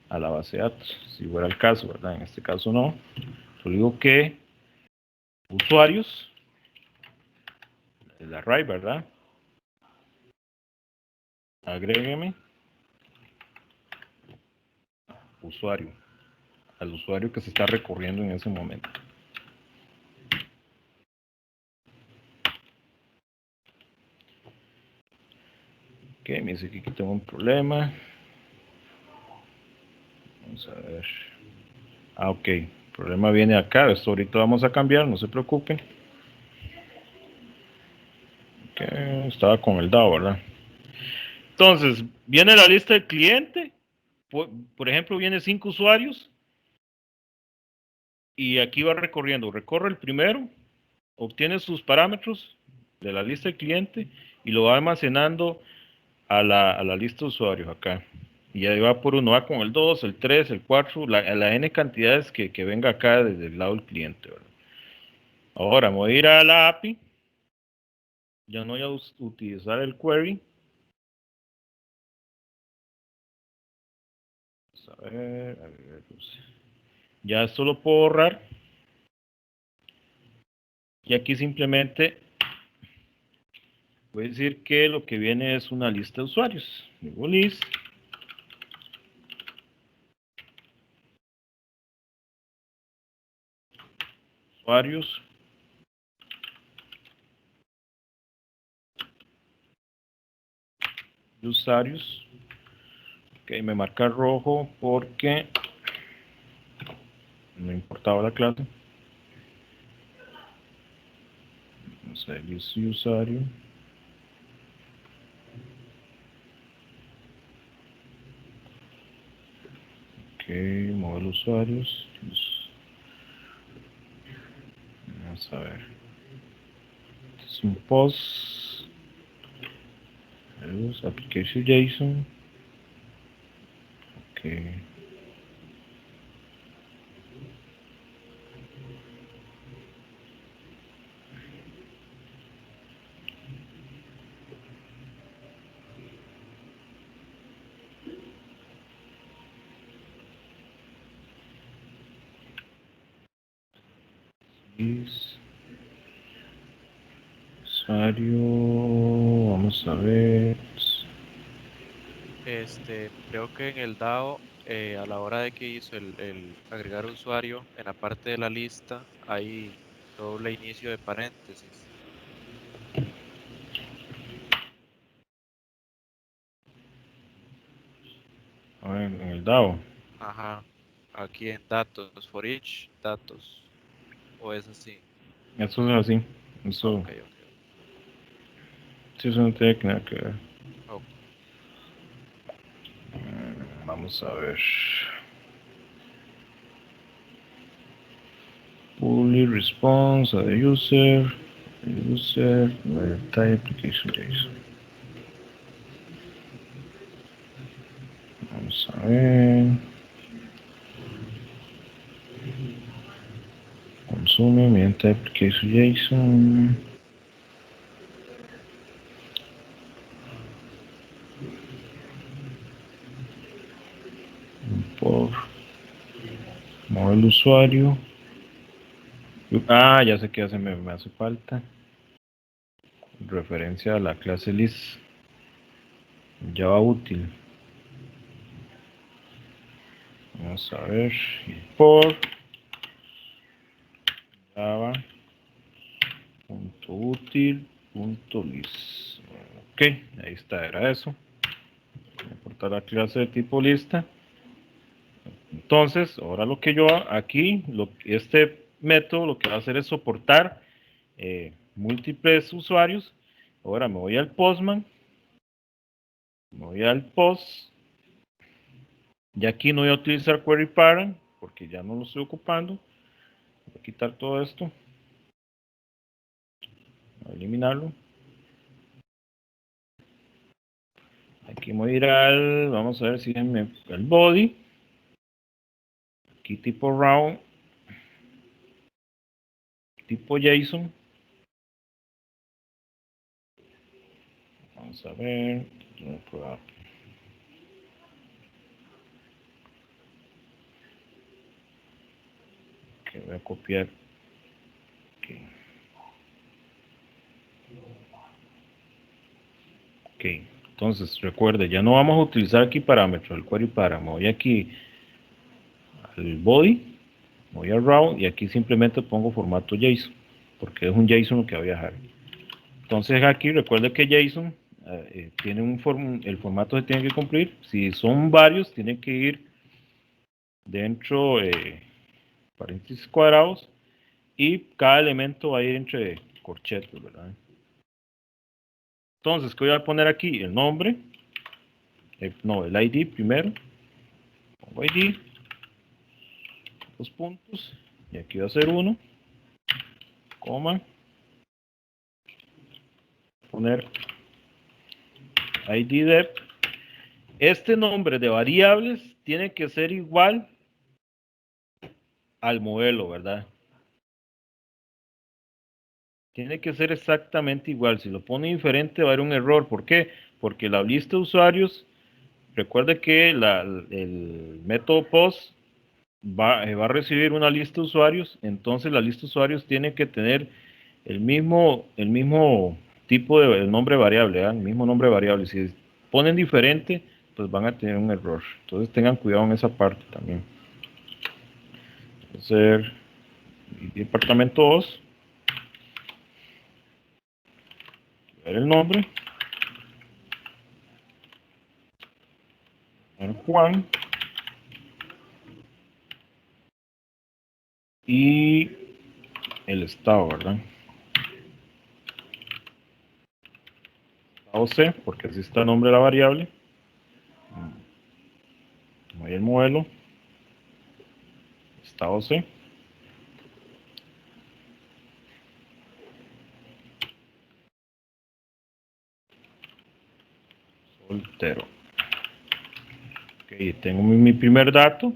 a la base de datos, si fuera el caso, ¿verdad? En este caso no. Yo digo que usuarios, el array, ¿verdad? Agrégueme usuario, al usuario que se está recorriendo en ese momento. Ok, me dice que aquí tengo un problema. Vamos a ver. Ah, ok. El problema viene acá. Esto ahorita vamos a cambiar, no se preocupen. Okay, estaba con el DAO, ¿verdad? Entonces, viene la lista del cliente. Por ejemplo, viene 5 usuarios. Y aquí va recorriendo. Recorre el primero. Obtiene sus parámetros de la lista del cliente. Y lo va almacenando a la lista de usuarios acá. Y ahí va por uno, va con el 2, el 3, el 4, la n cantidades que venga acá desde el lado del cliente, ¿verdad? Ahora me voy a ir a la API. Ya no voy a utilizar el query. Vamos a ver, pues. Ya esto lo puedo borrar. Y aquí simplemente voy a decir que lo que viene es una lista de usuarios. Digo list. Usuarios. Usuarios. Ok, me marca rojo porque no importaba la clase. Vamos a ver, usuario. Ok, modelo usuarios. Vamos a ver. Este es un post. Application JSON. Ok. Usuario, vamos a ver. Creo que en el DAO, a la hora de que hizo el agregar usuario, en la parte de la lista hay doble inicio de paréntesis. A ver, en el DAO. Ajá. Aquí en datos, for each, datos. O es así. Eso es así. Eso, Ok, ok. sí, eso no tiene nada que ver. Ok. Vamos a ver. Fully response a the user. Type application JSON. Vamos a ver. Consume mediante application JSON. Por modelo usuario. Ah, ya sé que me hace falta. Referencia a la clase list. Java útil. Vamos a ver. Por Java. .util.list. Ok, ahí está, era eso. Voy a importar la clase de tipo lista. Entonces, ahora lo que yo aquí, este método lo que va a hacer es soportar múltiples usuarios. Ahora me voy al Postman, me voy al Post, y aquí no voy a utilizar query parent porque ya no lo estoy ocupando. Voy a quitar todo esto. Voy a eliminarlo. Aquí voy a ir al, vamos a ver si el body. Aquí tipo round. Tipo JSON. Vamos a ver. Que voy a copiar. Okay. Ok, entonces recuerde, ya no vamos a utilizar aquí parámetros, el query para. Me voy aquí al body, voy a round y aquí simplemente pongo formato JSON, porque es un JSON lo que va a viajar. Entonces aquí recuerde que JSON tiene el formato se tiene que cumplir. Si son varios, tienen que ir dentro paréntesis cuadrados y cada elemento va a ir entre corchetes, ¿verdad? Entonces, ¿qué voy a poner aquí? El nombre, el ID primero, pongo ID, dos puntos, y aquí va a ser 1, coma, poner ID dep. Este nombre de variables tiene que ser igual al modelo, ¿verdad? Tiene que ser exactamente igual. Si lo pone diferente va a haber un error. ¿Por qué? Porque la lista de usuarios, recuerde que el método post va a recibir una lista de usuarios, entonces la lista de usuarios tiene que tener el mismo tipo de el nombre variable, ¿eh? El mismo nombre variable. Si ponen diferente, pues van a tener un error. Entonces tengan cuidado en esa parte también. Hacer departamento 2, ver el nombre, Juan, y el estado, ¿verdad? Estado C, porque así está el nombre de la variable. Voy al modelo, estado C. Soltero. Ok, tengo mi primer dato.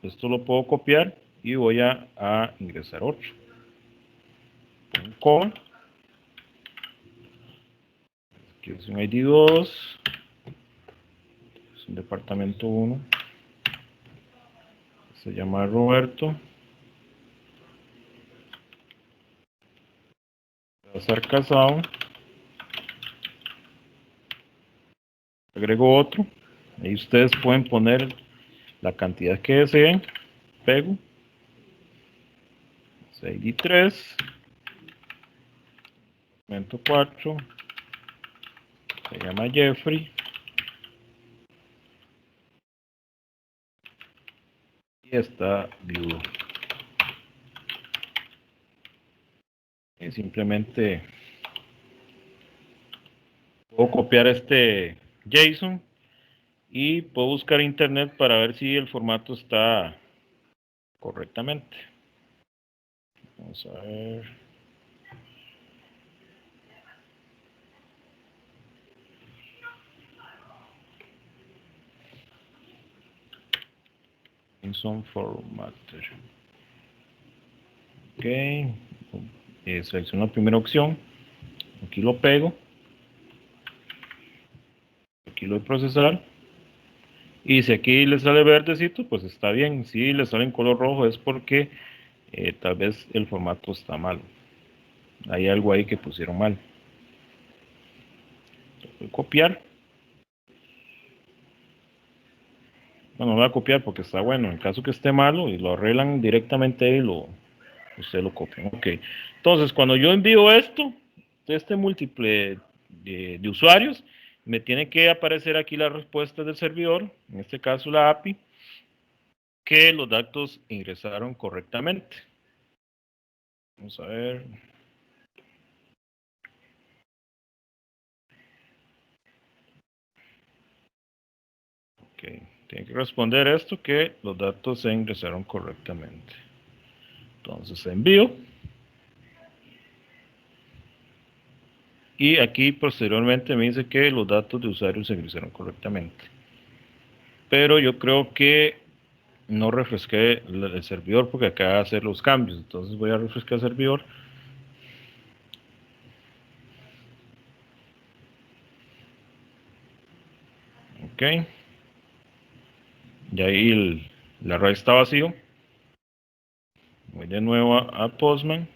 Esto lo puedo copiar y voy a ingresar otro. Un coma. Aquí es un ID 2. Es un departamento 1. Se llama Roberto. Va a ser casado. Agrego otro. Ahí ustedes pueden poner la cantidad que deseen. Pego. ID 3. Departamento 4. Se llama Jeffrey. Y está viudo. Y simplemente puedo copiar este JSON y puedo buscar internet para ver si el formato está correctamente. Vamos a ver. JSON formatter. Ok. Selecciono la primera opción. Aquí lo pego. Aquí lo voy a procesar. Y si aquí le sale verdecito, pues está bien. Si le sale en color rojo es porque tal vez el formato está mal. Hay algo ahí que pusieron mal. Voy a copiar. Bueno, no voy a copiar porque está bueno. En caso que esté malo y lo arreglan directamente ahí, usted lo copia. Ok. Entonces, cuando yo envío este múltiple de usuarios, me tiene que aparecer aquí la respuesta del servidor, en este caso la API, que los datos ingresaron correctamente. Vamos a ver. Ok. Tiene que responder esto que los datos se ingresaron correctamente. Entonces envío. Y aquí posteriormente me dice que los datos de usuario se ingresaron correctamente. Pero yo creo que no refresqué el servidor porque acaba de hacer los cambios. Entonces voy a refrescar el servidor. Ok. Y ahí el array está vacío. Voy de nuevo a Postman.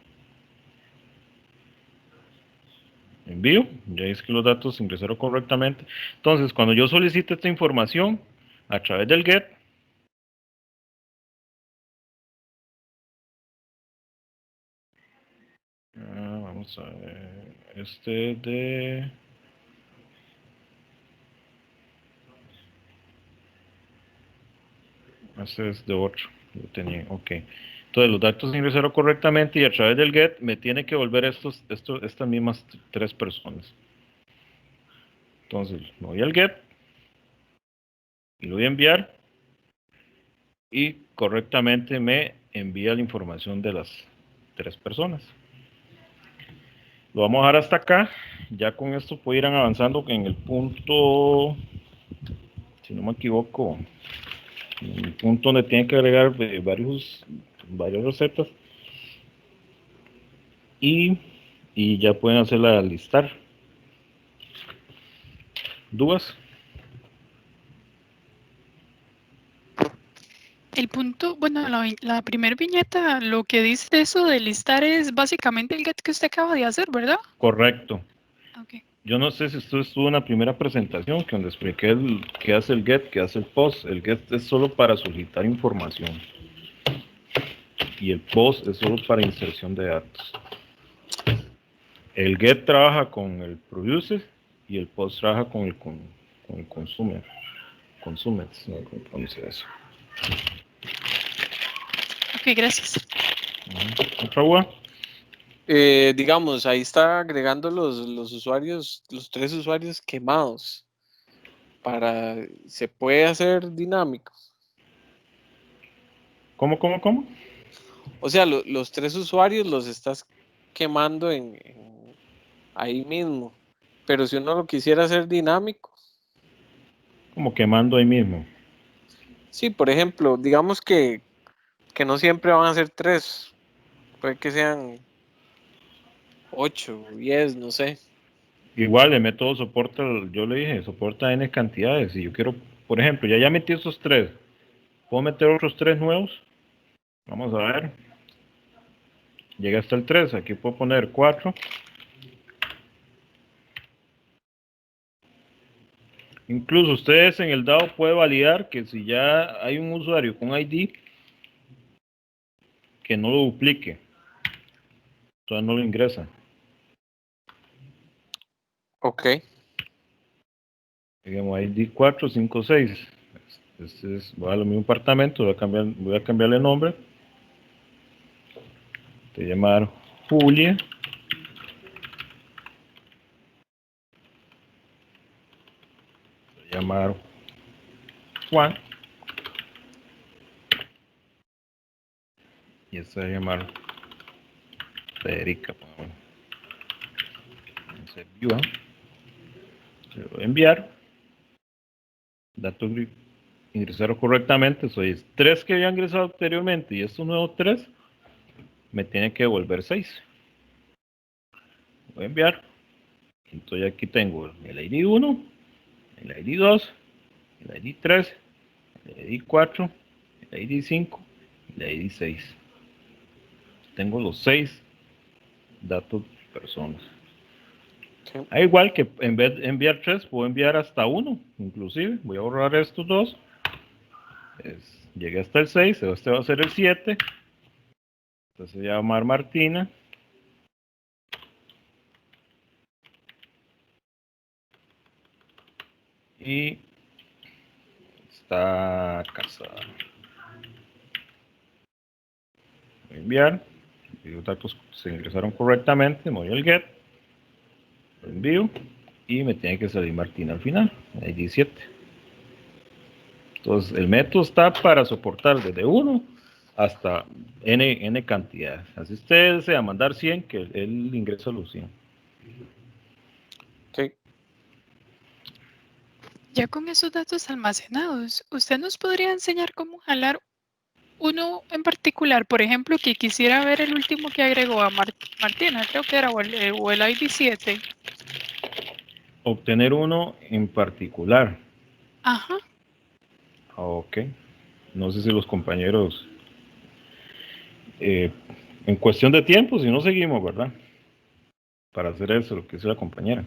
Envío. Ya es que los datos se ingresaron correctamente. Entonces, cuando yo solicite esta información a través del GET, vamos a ver. Este de... Este es de otro. Yo tenía, ok. Entonces los datos se ingresaron correctamente y a través del GET me tiene que volver estas mismas 3 personas. Entonces me voy al GET y lo voy a enviar y correctamente me envía la información de las 3 personas. Lo vamos a dejar hasta acá. Ya con esto puedo ir avanzando en el punto, si no me equivoco, en el punto donde tiene que agregar varias recetas. Y ya pueden hacerla listar. ¿Dudas? El punto, bueno, la primera viñeta, lo que dice eso de listar es básicamente el get que usted acaba de hacer, ¿verdad? Correcto. Ok. Yo no sé si esto estuvo en la primera presentación, que donde expliqué qué hace el get, qué hace el post. El get es solo para solicitar información. Y el post es solo para inserción de datos. El get trabaja con el producer y el post trabaja con el consumer. Consumers, no sé cómo pronuncia eso. Ok, gracias. ¿Otra duda? Digamos, ahí está agregando los usuarios, los 3 usuarios quemados. Se puede hacer dinámico. ¿Cómo? O sea, los 3 usuarios los estás quemando ahí mismo. Pero si uno lo quisiera hacer dinámico, Como quemando ahí mismo. sí, por ejemplo, digamos que no siempre van a ser 3, puede que sean 8, 10, no sé. Igual el método soporta, yo le dije, soporta n cantidades. Si yo quiero, por ejemplo, ya metí esos 3. ¿Puedo meter otros 3 nuevos? Vamos a ver. Llega hasta el 3. Aquí puedo poner 4. Incluso ustedes en el DAO pueden validar que si ya hay un usuario con ID, que no lo duplique. Entonces no lo ingresa. Ok. Digamos ID 456. Voy a lo mismo apartamento, voy a cambiarle el nombre. Voy a llamar Julia. Voy a llamar Juan. Y este voy a llamar Federica. Se lo voy a enviar. Datos ingresaron correctamente. Soy 3 que había ingresado anteriormente y estos nuevos 3 me tienen que devolver 6. Voy a enviar. Entonces aquí tengo el ID 1, el ID 2, el ID 3, el ID 4, el ID 5 y el ID 6. Tengo los 6 datos de personas. Sí. Igual que en vez de enviar 3, puedo enviar hasta 1, inclusive. Voy a borrar estos 2. Llegué hasta el 6, este va a ser el 7. Entonces voy a llamar Martina. Y está casada. Voy a enviar. Los datos se ingresaron correctamente. Me voy al get. Lo envío. Y me tiene que salir Martina al final. Ahí 17. Entonces el método está para soportar desde 1 hasta n cantidades. Así usted desea mandar 100, que él ingresa los 100. Ok. Ya con esos datos almacenados, ¿usted nos podría enseñar cómo jalar uno en particular? Por ejemplo, que quisiera ver el último que agregó a Martina, creo que era, o el ID7. Obtener uno en particular. Ajá. Ok. No sé si los compañeros, en cuestión de tiempo, si no seguimos, ¿verdad? Para hacer eso, lo que dice la compañera.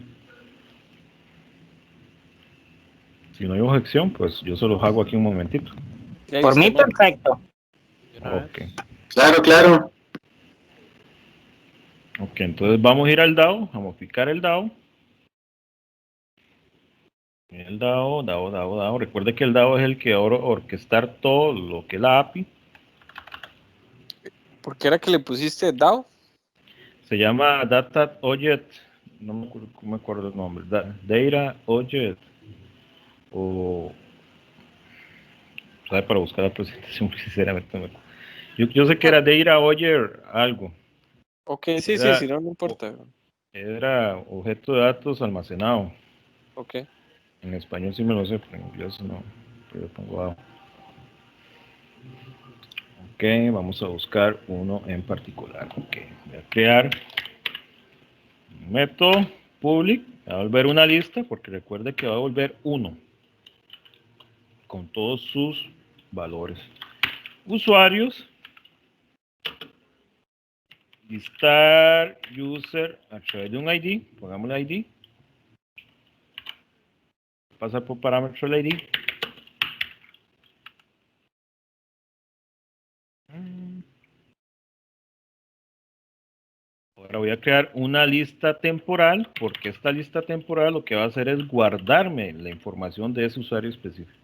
Si no hay objeción, pues yo se los hago aquí un momentito. Ya Por mí, está, perfecto. De una Ok. vez. Claro, claro. Ok, entonces vamos a ir al DAO, vamos a picar el DAO. El DAO. Recuerde que el DAO es el que va a orquestar todo lo que es la API. ¿Por qué era que le pusiste DAO? Se llama Data Object, no me acuerdo el nombre, Data Object, o, ¿sabe? Para buscar la presentación, sinceramente no me acuerdo. Yo sé que era Data Object algo, Ok, sí, Era- si no, no importa. era objeto de datos almacenado. Ok. En español sí me lo sé, pero en inglés no, pero pongo DAO. Ok, vamos a buscar uno en particular. Ok, voy a crear un método public, va a volver una lista, porque recuerde que va a volver uno con todos sus valores. Usuarios, listar user a través de un ID, pongámosle ID, pasar por parámetro el ID. Ahora voy a crear una lista temporal, porque esta lista temporal lo que va a hacer es guardarme la información de ese usuario específico.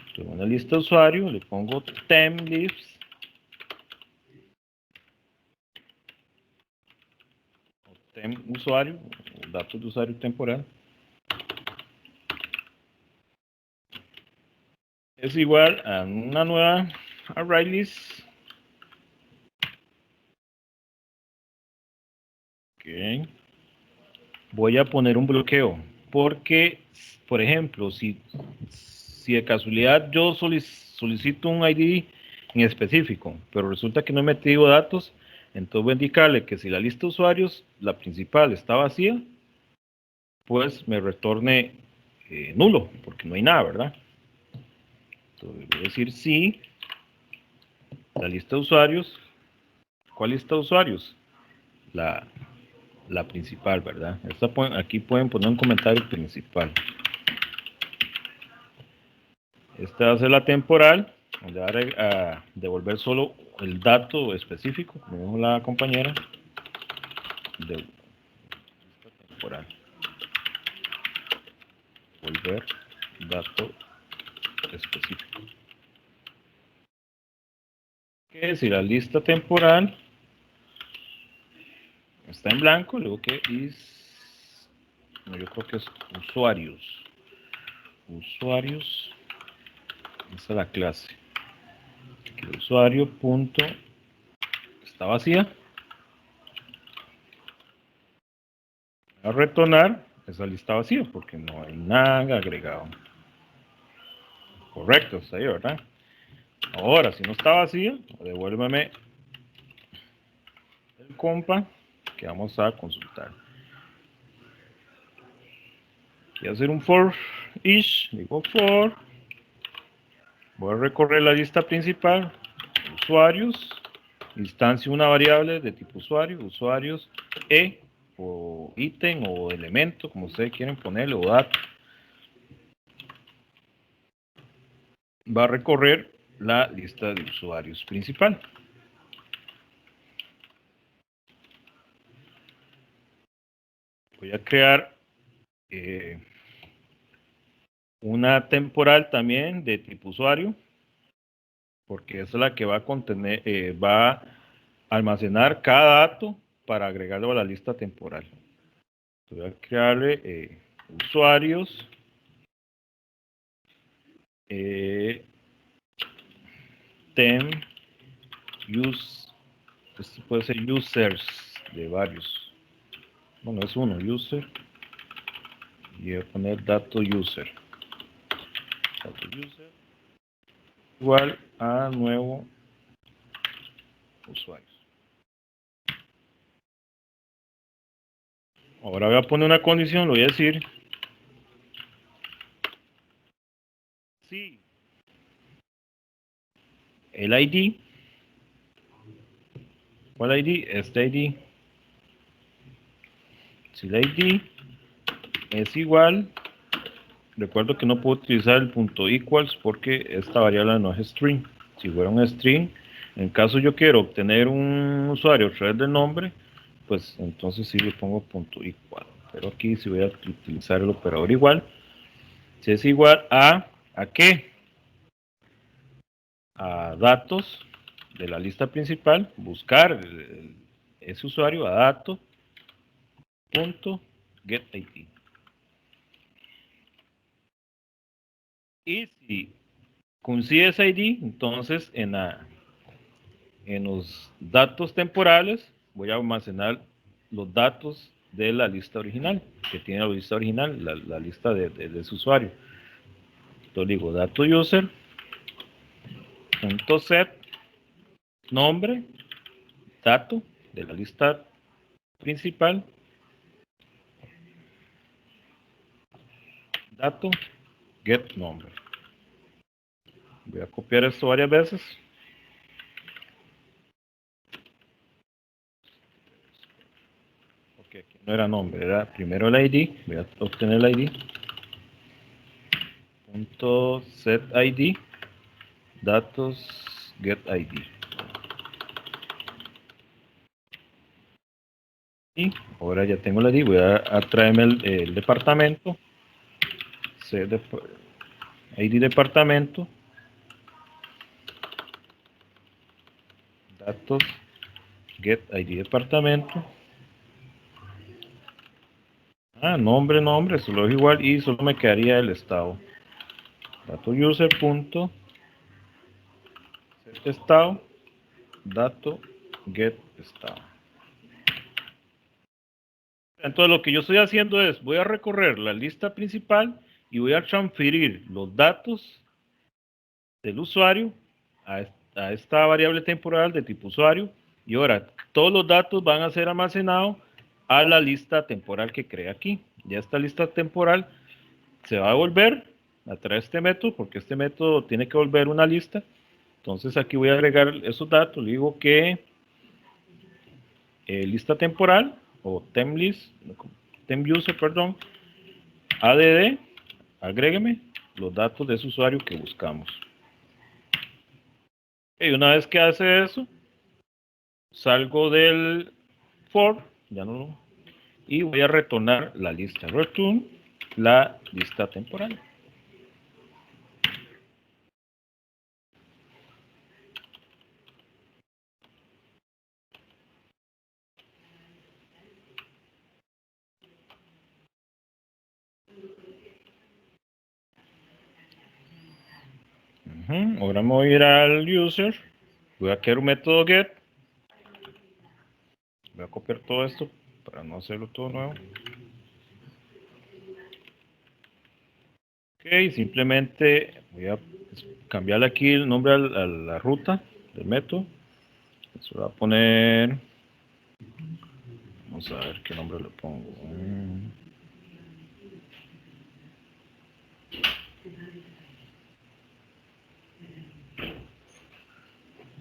Entonces, una lista de usuario, le pongo temp_list, usuario, datos de usuario temporal. Es igual a una nueva array list. Ok. Voy a poner un bloqueo, porque, por ejemplo, si de casualidad yo solicito un ID en específico, pero resulta que no he metido datos, entonces voy a indicarle que si la lista de usuarios, la principal, está vacía, pues me retorne nulo, porque no hay nada, ¿verdad? Entonces voy a decir sí, la lista de usuarios. ¿Cuál lista de usuarios? La principal, ¿verdad? Aquí pueden poner un comentario principal. Esta va a ser la temporal, donde va a devolver solo el dato específico, como dijo la compañera, de lista temporal. Volver dato específico. Que si la lista temporal está en blanco, luego que is, no, yo creo que es usuarios. Usuarios, esa es la clase. Aquí el usuario punto está vacía. A retornar esa lista vacía porque no hay nada agregado. Correcto, está ahí, ¿verdad? Ahora, si no está vacía, devuélveme el compa que vamos a consultar. Quiero hacer un for each, digo for. Voy a recorrer la lista principal, usuarios, instancio una variable de tipo usuario, usuarios e o ítem o elemento, como ustedes quieren ponerle, o dato. Va a recorrer la lista de usuarios principal. Voy a crear una temporal también de tipo usuario, porque esa es la que va a contener, va a almacenar cada dato para agregarlo a la lista temporal. Voy a crearle usuarios, temp Este puede ser users de varios. Bueno, es uno, user. Y voy a poner dato user. Dato user igual a nuevo usuario. Ahora voy a poner una condición, lo voy a decir. Sí. El ID. ¿Cuál ID? Este ID. Si el ID es igual, recuerdo que no puedo utilizar el punto equals porque esta variable no es string. Si fuera un string, en caso yo quiero obtener un usuario a través del nombre, pues entonces sí le pongo punto igual. Pero aquí si voy a utilizar el operador igual, si es igual ¿a qué? A datos de la lista principal, buscar ese usuario a datos punto get ID. Y si coincide ese ID, entonces en los datos temporales voy a almacenar los datos de la lista original, que tiene la lista original, la lista de ese usuario. Entonces digo dato user, punto set, nombre, dato de la lista principal, dato, get nombre. Voy a copiar esto varias veces. Ok, aquí no era nombre, era primero el ID. Voy a obtener el ID. Punto set ID. Datos get ID. Y ahora ya tengo el ID. Voy a traerme el departamento. ID departamento. Datos get ID departamento. Nombre, solo es igual y solo me quedaría el estado. Dato user punto set estado. Dato get estado. Entonces lo que yo estoy haciendo es, voy a recorrer la lista principal y voy a transferir los datos del usuario a esta variable temporal de tipo usuario. Y ahora, todos los datos van a ser almacenados a la lista temporal que creé aquí. Ya esta lista temporal se va a devolver a través de este método, porque este método tiene que volver una lista. Entonces aquí voy a agregar esos datos. Le digo que lista temporal o temp-user, perdón, add, agrégueme los datos de ese usuario que buscamos. Y una vez que hace eso, salgo del for, ya no lo, y voy a retornar la lista. Return la lista temporal. Ahora me voy a ir al user. Voy a crear un método get. Voy a copiar todo esto para no hacerlo todo nuevo. Ok, simplemente voy a cambiarle aquí el nombre a la ruta del método. Se va a poner, vamos a ver qué nombre le pongo.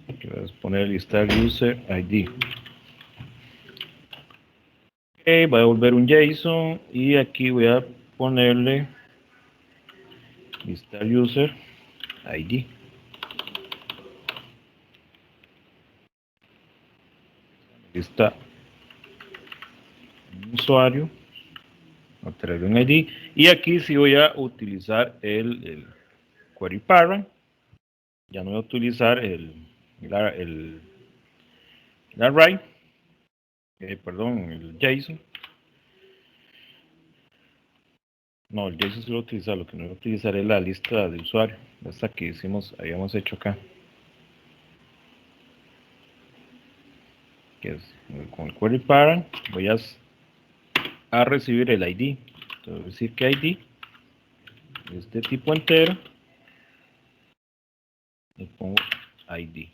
Aquí voy a poner listar user ID. Ok, voy a volver un JSON y aquí voy a ponerle listar user ID. Lista usuario, a través de un ID. Y aquí sí voy a utilizar el query parent. Ya no voy a utilizar el array, perdón, el JSON. No, el JSON sí lo voy a utilizar. Lo que no voy a utilizar es la lista de usuario. Esta que habíamos hecho acá. que es con el query parent, voy a recibir el ID. Entonces voy a decir que ID es de tipo entero, le pongo ID.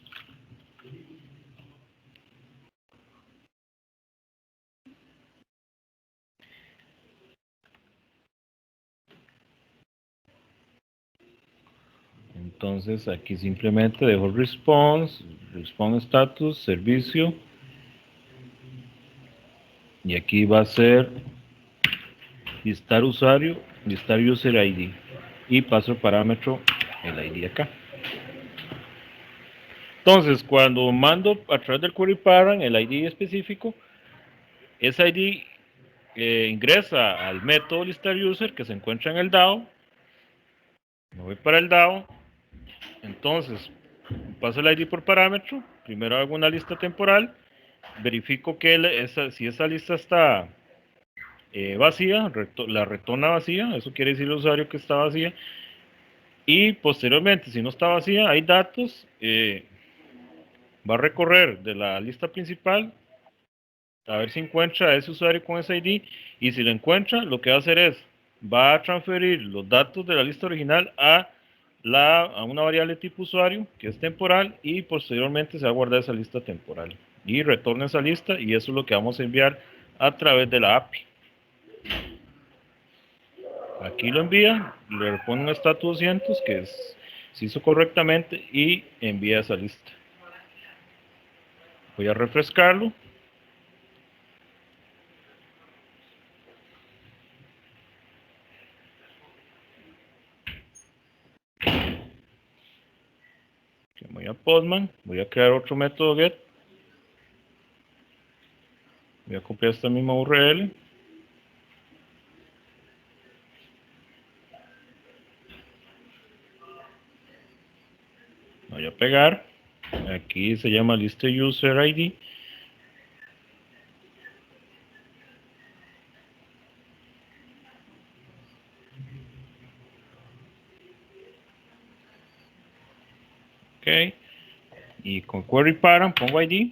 Entonces aquí simplemente dejo response status, servicio, y aquí va a ser listar usuario, listar user ID, y paso el parámetro el ID acá. Entonces cuando mando a través del query parent el ID específico, ese ID ingresa al método listar user que se encuentra en el DAO. Me voy para el DAO. Entonces paso el ID por parámetro. Primero hago una lista temporal. Verifico que si esa lista está vacía, la retorna vacía. Eso quiere decir el usuario que está vacía. Y posteriormente, si no está vacía, hay datos. Va a recorrer de la lista principal a ver si encuentra a ese usuario con ese ID, y si lo encuentra, lo que va a hacer es, va a transferir los datos de la lista original a una variable tipo usuario, que es temporal, y posteriormente se va a guardar esa lista temporal, y retorna esa lista, y eso es lo que vamos a enviar a través de la API. Aquí lo envía, le pone un status 200, que se hizo correctamente, y envía esa lista. Voy a refrescarlo. Voy a Postman, voy a crear otro método get. Voy a copiar esta misma URL. Voy a pegar. Aquí se llama list user ID. Ok. Y con query parent pongo ID.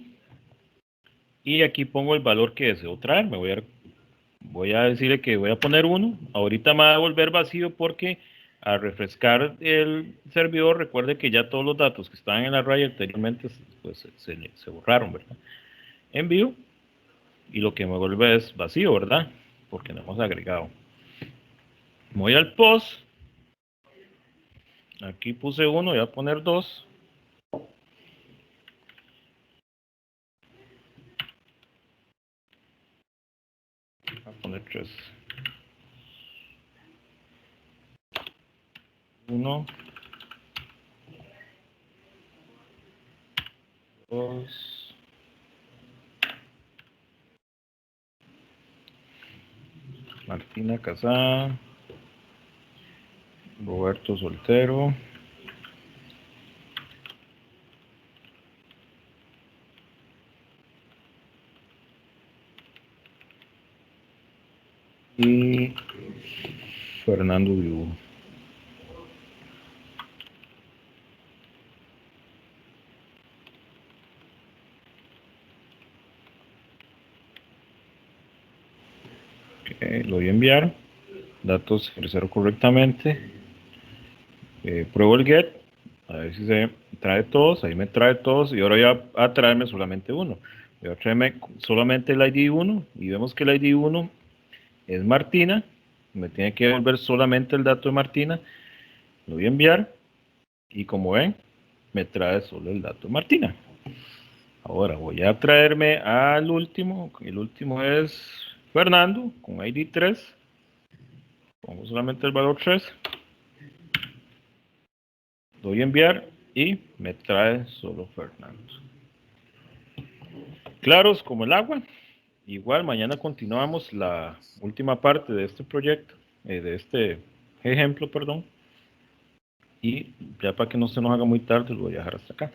Y aquí pongo el valor que deseo traer. Voy a decirle que voy a poner 1. Ahorita me va a volver vacío porque al refrescar el servidor, recuerde que ya todos los datos que estaban en el array anteriormente pues, se borraron, ¿verdad? Envío. Y lo que me vuelve es vacío, ¿verdad? Porque no hemos agregado. Voy al post. Aquí puse 1, voy a poner 2. Voy a poner 3. 1, 2. Martina Casada. Roberto Soltero. Y Fernando Vivo. Okay, lo voy a enviar. Datos ingresaron correctamente. Pruebo el get. A ver si se trae todos. Ahí me trae todos. Y ahora voy a traerme solamente uno. Voy a traerme solamente el ID 1. Y vemos que el ID 1 es Martina. Me tiene que devolver solamente el dato de Martina. Lo voy a enviar. Y como ven, me trae solo el dato de Martina. Ahora voy a traerme al último. El último es Fernando con ID 3. Pongo solamente el valor 3. Lo voy a enviar y me trae solo Fernando. Claros como el agua. Igual mañana continuamos la última parte de este proyecto, de este ejemplo, perdón. Y ya para que no se nos haga muy tarde, lo voy a dejar hasta acá.